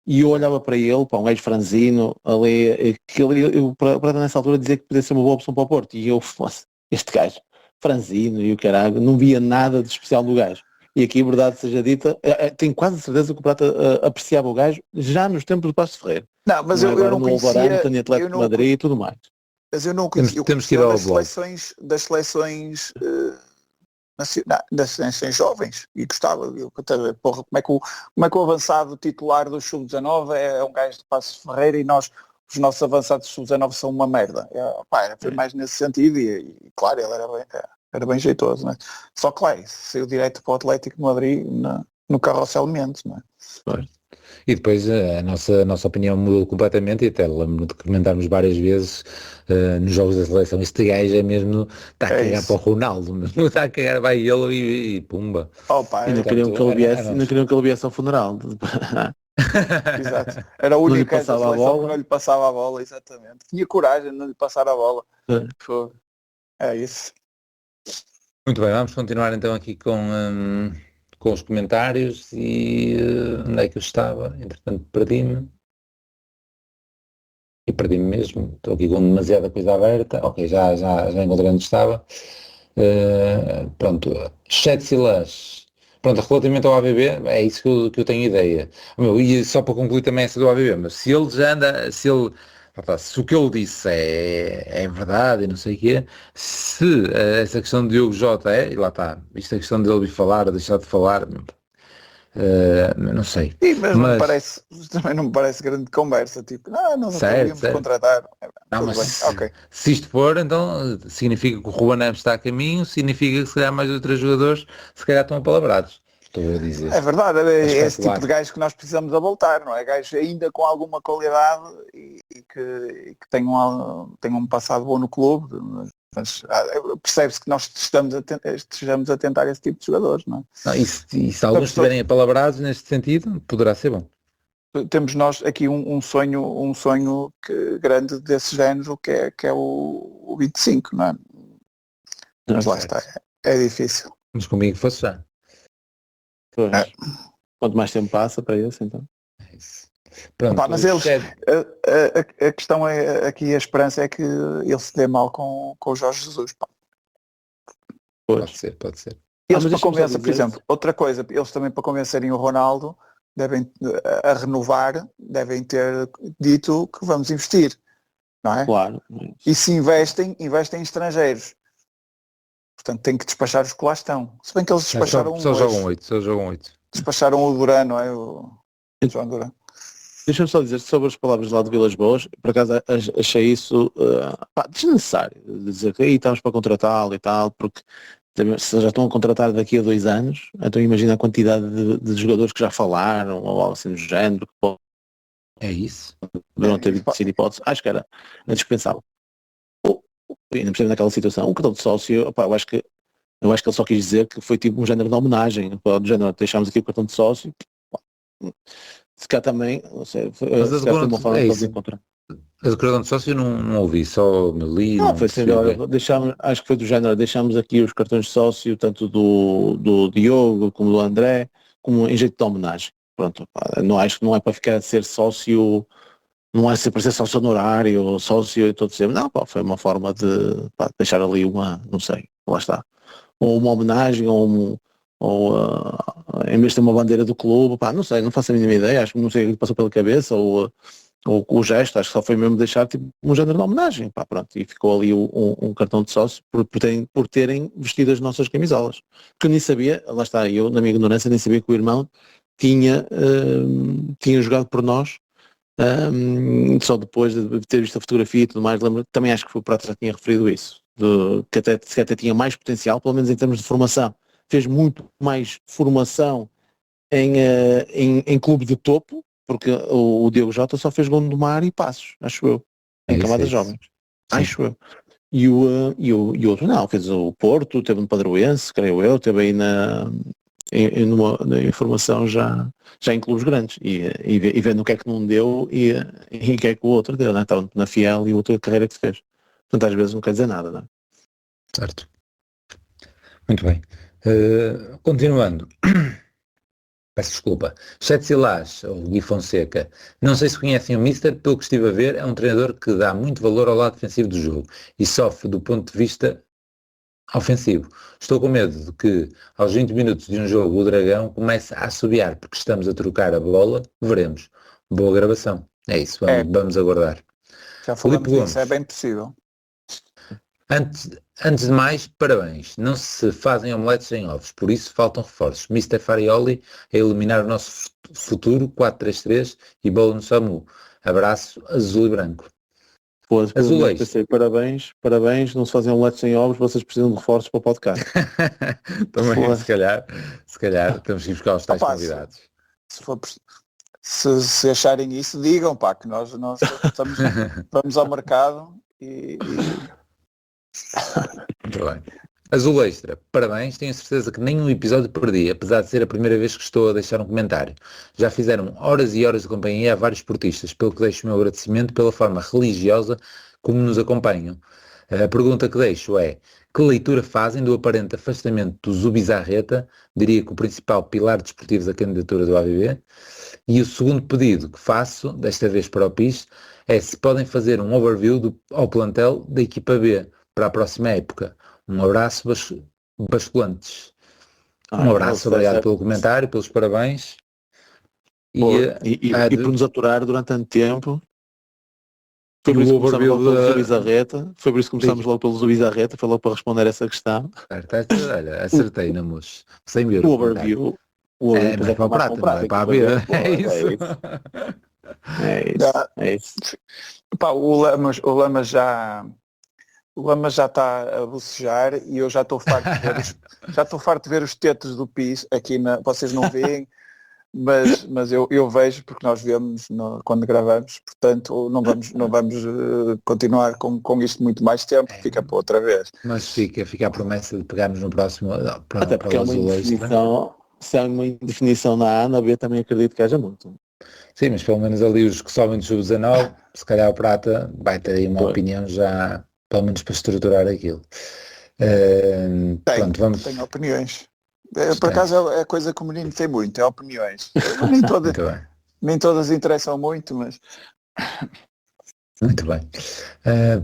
E eu olhava para ele, para um gajo franzino, ali, que o Prata nessa altura dizia que podia ser uma boa opção para o Porto. E eu, nossa, este gajo, franzino e o caralho, não via nada de especial do gajo. E aqui, verdade seja dita, tenho quase certeza que o Prata apreciava o gajo já nos tempos do Passos de Ferreira. Não, mas Não é eu agora não no conhecia, Wolverhampton e Atlético eu de não, Madrid e tudo mais. mas eu não conhecia, eu Temos que ir conhecia ao blog. das seleções das seleções jovens e gostava, porra, como é que o avançado titular do Sub-19 é um gajo de Passos de Ferreira e os nossos avançados do Sub-19 são uma merda. Foi mais nesse sentido e claro, ele era bem jeitoso, né? Só que claro, saiu direto para o Atlético de Madrid no Carrossel Mendes, não é? E depois a nossa opinião mudou completamente e até lembro de comentarmos várias vezes nos jogos da seleção, este gajo é mesmo, está a cagar isso. para o Ronaldo, mesmo, está a cagar, vai ele e pumba. E não queriam que ele viesse, não queriam que ele viesse ao funeral. Exato. Era o Não lhe único gajo da passava a seleção que bola. não lhe passava a bola, exatamente. Tinha coragem de não lhe passar a bola. Foi. É isso. Muito bem, vamos continuar então aqui com os comentários e onde é que eu estava? Entretanto perdi-me. E perdi-me mesmo, estou aqui com demasiada coisa aberta. Ok, já encontrei onde estava. Pronto, chat Silas. Pronto, relativamente ao AVB, é isso que eu tenho ideia. E só para concluir também essa do AVB, mas se ele já anda, se o que ele disse é verdade e não sei o quê, se essa questão de Diogo Jota e lá está, isto é questão dele vir falar ou deixar de falar, não sei. Sim, mas também não me parece grande conversa, tipo, não podíamos contratar. Não, mas se isto for, então significa que o Ruben Neves está a caminho, significa que se calhar mais outros jogadores se calhar estão apalabrados. Estou a dizer. É verdade, é esse tipo de gajo que nós precisamos a voltar, não é? Gajos ainda com alguma qualidade e que tenham passado bom no clube, mas percebe-se que nós estejamos a tentar esse tipo de jogadores, não é? E se alguns estiverem apalabrados neste sentido, poderá ser bom. Temos nós aqui um sonho grande desse género que é o 25, não é? Mas lá está, é difícil. Mas comigo fosse já. Quanto mais tempo passa para esse, então. É isso. Pronto, mas eles, a questão é aqui, a esperança é que ele se dê mal com o Jorge Jesus. Pá. Pode ser. Eles para convencer, por exemplo, outra coisa, eles também para convencerem o Ronaldo devem a renovar, devem ter dito que vamos investir, não é? Claro. E se investem em estrangeiros. Portanto, tem que despachar os que lá estão. Se bem que eles despacharam só jogam 8. Despacharam o Duran, não é? O João Duran. Deixa-me só dizer sobre as palavras lá de Vilas Boas, por acaso achei isso desnecessário, dizer que aí estamos para contratá-lo e tal, porque se já estão a contratar daqui a 2 anos, então imagina a quantidade de jogadores que já falaram, ou algo assim do género, que é isso. Não ter sido hipótese, acho que era dispensável. Ainda percebo naquela situação, o cartão de sócio, eu acho que ele só quis dizer que foi tipo um género de homenagem, do género, deixámos aqui o cartão de sócio, se cá também, não sei, foi uma forma de encontrar. A declaração de sócio não ouvi, só me li. Não, foi assim, acho que foi do género, deixámos aqui os cartões de sócio, tanto do Diogo como do André, como em jeito de homenagem. Pronto, acho que não é para ficar a ser sócio, não é para ser sócio honorário, ou sócio e todo sempre. Não, foi uma forma de deixar ali não sei, lá está. Ou uma homenagem, ou em vez de ter uma bandeira do clube, não sei, não faço a mínima ideia, acho que não sei o que passou pela cabeça, ou o gesto, acho que só foi mesmo deixar tipo um género de homenagem, pronto, e ficou ali um cartão de sócio por terem vestido as nossas camisolas, que eu nem sabia, lá está, eu na minha ignorância nem sabia que o irmão tinha jogado por nós, só depois de ter visto a fotografia e tudo mais, lembro, também acho que o Prato já tinha referido isso, que até tinha mais potencial, pelo menos em termos de formação, fez muito mais formação em clube de topo, porque o Diogo Jota só fez Gondomar e Passos, acho eu, em camadas jovens. Sim. Acho eu. E o outro não, fez o Porto, teve no Padroense, creio eu, teve aí na informação já em clubes grandes e vendo o que é que não deu e o que é que o outro deu, né? Estava na Fiel e outra carreira que fez. Portanto, às vezes não quer dizer nada, não é? Certo. Muito bem. Continuando. Peço desculpa. Chet Silas, ou Gui Fonseca. Não sei se conhecem o Mister, pelo que estive a ver, é um treinador que dá muito valor ao lado defensivo do jogo e sofre do ponto de vista ofensivo. Estou com medo de que, aos 20 minutos de um jogo, o Dragão comece a assobiar porque estamos a trocar a bola. Veremos. Boa gravação. É isso, vamos aguardar. Já Filipe falamos Gomes. disso, é bem possível. Antes de mais, parabéns. Não se fazem omeletes sem ovos, por isso faltam reforços. Mr. Farioli a eliminar o nosso futuro 4-3-3 e bola no SAMU. Abraço azul e branco. Pois, Azulejos. pensei, parabéns, não se fazem omeletes sem ovos, vocês precisam de reforços para o podcast. Também, se calhar temos que ir buscar os tais Opa, convidados. Se acharem isso, digam, pá, que nós vamos ao mercado e Muito bem. Azul Extra, parabéns, tenho certeza que nenhum episódio perdi, apesar de ser a primeira vez que estou a deixar um comentário. Já fizeram horas e horas de companhia a vários esportistas, pelo que deixo o meu agradecimento pela forma religiosa como nos acompanham. A pergunta que deixo é, que leitura fazem do aparente afastamento do Zubizarreta, diria que o principal pilar desportivo da candidatura do AVB, e o segundo pedido que faço, desta vez para o PIS, é se podem fazer um overview ao plantel da equipa B para a próxima época. Um abraço, basculantes. Um abraço, obrigado pelo comentário, pelos parabéns. E por nos aturar durante tanto tempo. Foi por isso que começamos logo pelo Zubizarreta. Foi por isso que começamos logo pelo Zubizarreta. Foi logo para responder essa questão. Olha, acertei na moça. 100 mil. O overview. É para o prata, não é para a B. É isso. É isso. Pá, o Lama já está a bocejar e eu já estou farto de ver os tetos do PIS aqui vocês não veem, mas eu vejo porque nós vemos quando gravamos, portanto não vamos continuar com isto muito mais tempo, fica para outra vez. Mas fica a promessa de pegarmos no próximo até porque é uma indefinição, se há uma indefinição na A, na B também acredito que haja muito. Sim, mas pelo menos ali os que sobem do sub-19, se calhar o Prata vai ter aí uma opinião já, pelo menos para estruturar aquilo. Tenho opiniões. Por acaso é coisa que o menino tem muito, é opiniões. Nem todas interessam muito, mas... Muito bem.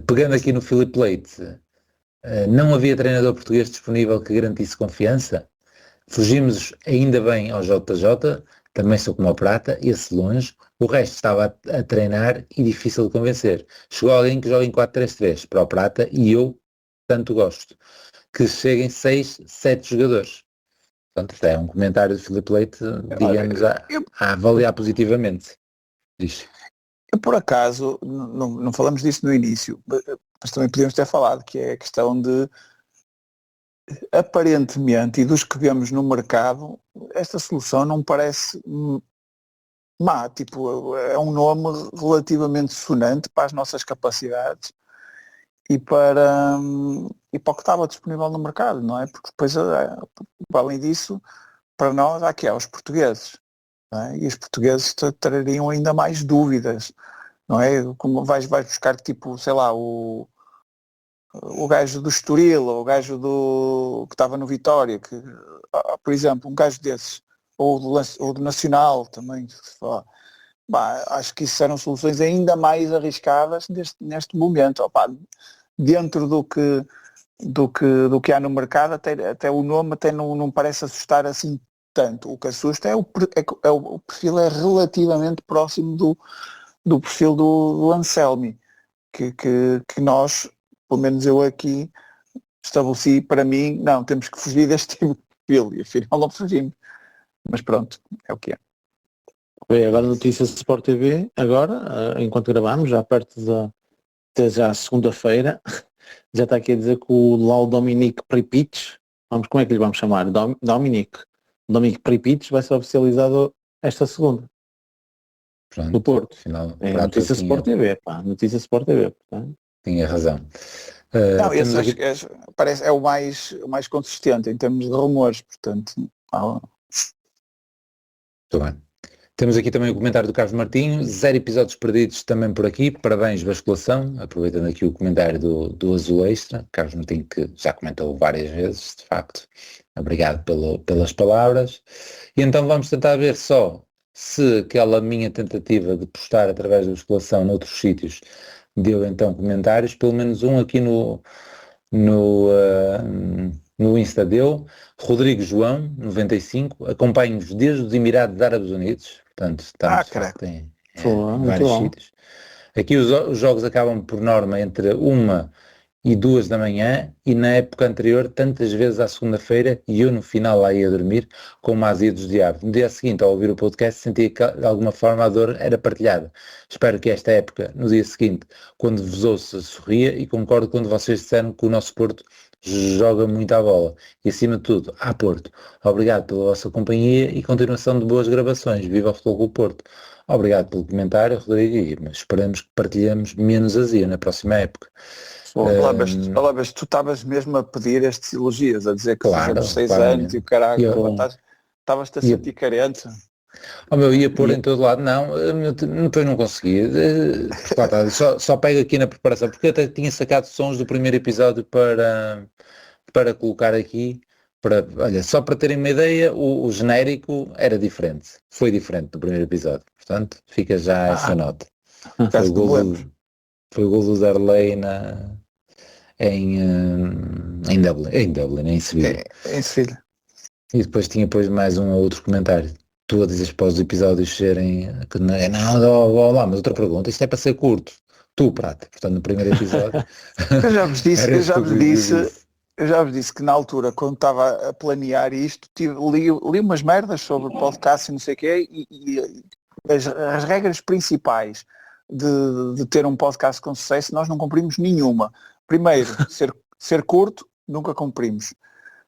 Pegando aqui no Filipe Leite, não havia treinador português disponível que garantisse confiança? Fugimos ainda bem ao JJ, também sou como o Prata, esse longe, o resto estava a treinar e difícil de convencer. Chegou alguém que joga em 4-3-3 para o Prata e eu tanto gosto, que cheguem 6, 7 jogadores. Portanto, é um comentário do Filipe Leite, digamos, a avaliar positivamente. Diz. Por acaso, não falamos disso no início, mas também podíamos ter falado, que é a questão de, aparentemente, e dos que vemos no mercado, esta solução não parece má, tipo, é um nome relativamente sonante para as nossas capacidades e para o que estava disponível no mercado, não é? Porque depois, além disso, para nós há os portugueses, não é? E os portugueses trariam ainda mais dúvidas, não é? Como vais buscar, tipo, sei lá, o gajo do Estoril, ou o gajo que estava no Vitória, que, por exemplo, um gajo desses, ou do Nacional também, acho que isso eram soluções ainda mais arriscadas neste momento. Dentro do que há no mercado, até o nome até não parece assustar assim tanto. O que assusta o perfil é relativamente próximo do perfil do Anselmi, que nós, pelo menos eu aqui, estabeleci para mim, não, temos que fugir deste tipo de perfil, e afinal não fugimos. Mas pronto, é o que é. Bem, agora notícias do Sport TV, agora, enquanto gravamos, já perto já segunda-feira, já está aqui a dizer que o Dominique Pripic, como é que lhe vamos chamar? Dominique Pripic vai ser oficializado esta segunda. Pronto, no Porto. Final, notícia Sport TV, notícia Sport TV, portanto. Tinha razão. Não, esse parece o mais consistente em termos de rumores, portanto. Muito bem. Temos aqui também o comentário do Carlos Martinho, 0 episódios perdidos também por aqui, parabéns basculação, aproveitando aqui o comentário do Azul Extra, Carlos Martinho que já comentou várias vezes, de facto, obrigado pelas palavras, e então vamos tentar ver só se aquela minha tentativa de postar através da basculação noutros sítios deu então comentários, pelo menos um aqui no Insta deu. Rodrigo João, 95, acompanho-vos desde os Emirados Árabes Unidos, portanto estamos de facto em vários sítios. Aqui os jogos acabam por norma entre 1 e 2 da manhã e na época anterior tantas vezes à segunda-feira e eu no final lá ia dormir com uma azia dos diabos. No dia seguinte ao ouvir o podcast sentia que de alguma forma a dor era partilhada. Espero que esta época, no dia seguinte, quando vos ouço, sorria e concordo quando vocês disseram que o nosso Porto joga muito à bola. E acima de tudo, à Porto. Obrigado pela vossa companhia e continuação de boas gravações. Viva o Futebol Clube Porto. Obrigado pelo comentário, Rodrigo, mas esperamos que partilhemos menos azia na próxima época. Olá, mas tu estavas mesmo a pedir estes elogios, a dizer que fizemos 6 anos e o caralho, estavas-te a sentir carente. Ia pôr em todo lado, depois não consegui, só pego aqui na preparação, porque eu até tinha sacado sons do primeiro episódio para colocar aqui, olha, só para terem uma ideia, o genérico era diferente, foi diferente do primeiro episódio, portanto fica já essa nota. Foi o gol do Darley em Dublin, em Sevilha. Em Sevilha. E depois tinha mais um ou outro comentário. Tu a dizes para os episódios serem... Olá, mas outra pergunta, isto é para ser curto. Tu, Prata, portanto no primeiro episódio... eu já vos disse que na altura, quando estava a planear isto, li umas merdas sobre podcast e não sei o quê, e as regras principais de ter um podcast com sucesso, nós não cumprimos nenhuma. Primeiro, ser curto, nunca cumprimos.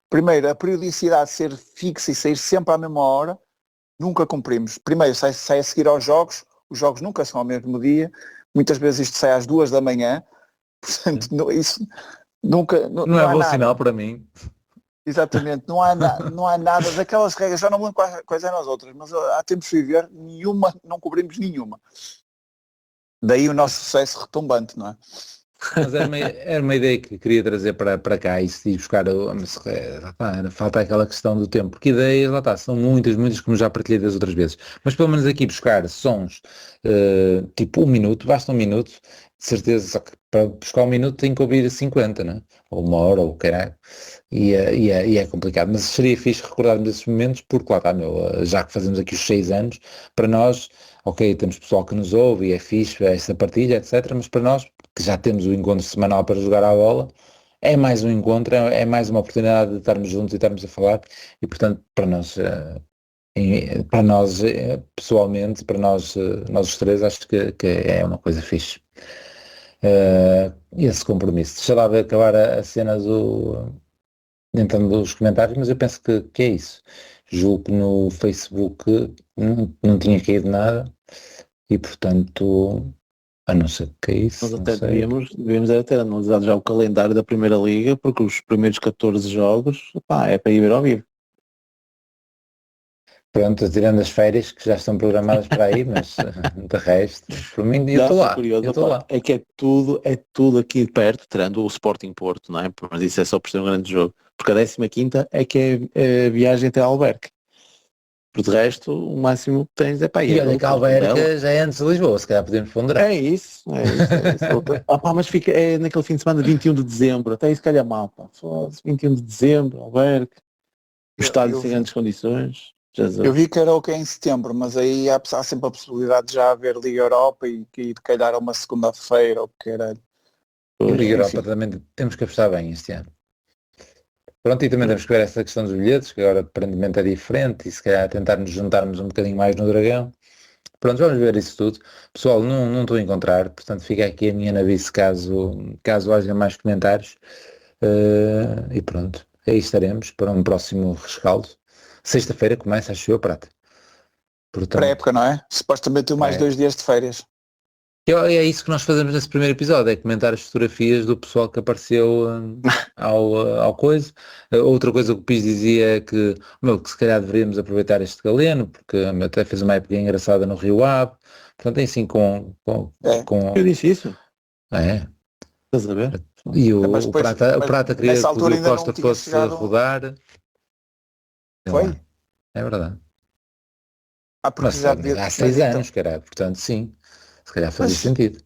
Primeiro, a periodicidade ser fixa e sair sempre à mesma hora, nunca cumprimos. Primeiro, sai a seguir aos jogos, os jogos nunca são ao mesmo dia, muitas vezes isto sai às 2 da manhã, portanto, isso nunca... Não é bom sinal para mim. Exatamente, não há nada daquelas regras, já não me lembro quais eram as outras, mas há tempos de viver, não cobrimos nenhuma. Daí o nosso sucesso retumbante, não é? Mas era uma ideia que queria trazer para cá e buscar, falta aquela questão do tempo, porque ideias, são muitas, como já partilhei das outras vezes, mas pelo menos aqui buscar sons, tipo 1 minuto, basta 1 minuto, de certeza, só que para buscar 1 minuto tem que ouvir 50, né? Ou 1 hora, ou caralho, e é complicado, mas seria fixe recordarmos esses momentos, porque lá está, já que fazemos aqui os 6 anos, para nós, ok, temos pessoal que nos ouve e é fixe essa partilha, etc, mas para nós, que já temos o encontro semanal para jogar à bola, é mais um encontro, é mais uma oportunidade de estarmos juntos e estarmos a falar, e portanto para nós pessoalmente, para nós os três, acho que é uma coisa fixe. Esse compromisso. Deixa lá ver acabar a cena entrando dos comentários, mas eu penso que é isso. Julgo que no Facebook não tinha caído nada e portanto, a não ser que é isso. Nós até devíamos era ter analisado já o calendário da Primeira Liga, porque os primeiros 14 jogos é para ir ver ao vivo. Pronto, tirando as férias que já estão programadas para aí, mas de resto, por mim eu estou lá. É que é tudo aqui perto, tirando o Sporting Porto, não é? Mas isso é só por ser um grande jogo. Porque a 15ª é que é a viagem até Alberque. Por de resto, o máximo que tens é para ir. E olha que Alberque já é antes de Lisboa, se calhar podemos ponderar. É isso. Mas fica naquele fim de semana, 21 de dezembro, até isso calha mal, pá. 21 de dezembro, Alberque, o estádio sem grandes condições. Eu vi que era ok em setembro, mas aí há sempre a possibilidade de já haver Liga Europa e de calhar a uma segunda-feira ou que era. Liga Europa também temos que apostar bem este ano. Pronto, e também temos que ver essa questão dos bilhetes, que agora aparentemente é diferente, e se calhar tentar nos juntarmos um bocadinho mais no Dragão. Pronto, vamos ver isso tudo. Pessoal, não estou a encontrar, portanto fica aqui a minha navice caso haja mais comentários. E pronto, aí estaremos para um próximo rescaldo. Sexta-feira começa, acho eu, Prata. Portanto, pré-época, não é? Supostamente mais 2 dias de férias. É isso que nós fazemos nesse primeiro episódio, é comentar as fotografias do pessoal que apareceu ao coisa. Outra coisa que o Pires dizia é que se calhar deveríamos aproveitar este Galeno, porque até fez uma época engraçada no Rio Ave. Portanto, é assim com Eu disse isso. É. Estás a ver? E Mas o depois, Prata queria que nessa o altura Diogo ainda não Costa tinha fosse chegado. rodar. Foi? É verdade. Porque Mas já há 6 anos, caralho. Portanto, sim. Se calhar fazia Mas- sentido.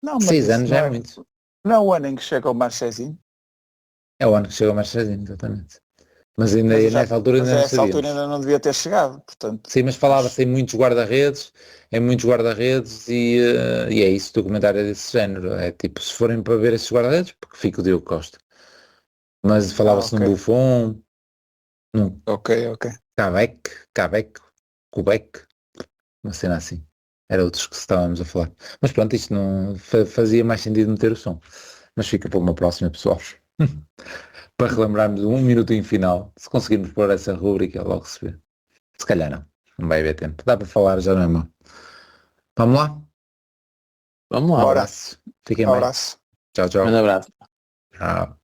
Não, mas 6 isso anos não já é muito. Não é o ano em que chega o Marchezinho. É o ano que chegou mais sozinho, exatamente. Mas ainda nessa altura Mas ainda não essa altura sabíamos. ainda não devia ter chegado, portanto. Sim, mas falava-se em muitos guarda-redes, e é isso, o documentário é desse género. É tipo, se forem para ver esses guarda-redes, porque fica o Diogo Costa. Mas falava-se num ok. Buffon, num Ok. Cabec, uma cena assim. Era outros que estávamos a falar. Mas pronto, isto não fazia mais sentido meter o som. Mas fica para uma próxima, pessoal. Para relembrarmos um minutinho final. Se conseguirmos pôr essa rúbrica, logo se vê. Se calhar não vai haver tempo. Dá para falar, já não é mal. Vamos lá? Vamos lá. Um abraço. Fiquem bem. Abraço. Tchau, tchau. Um abraço. Tchau.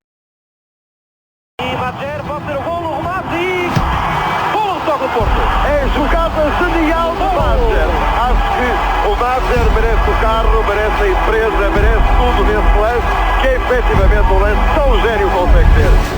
E Madjer pode ter o golo, o remate e... Golo toca o Porto. É jogada genial do Madjer. Acho que o Madjer merece o carro, merece a empresa, merece tudo nesse lance, que é efetivamente um lance tão gênio consegue ter.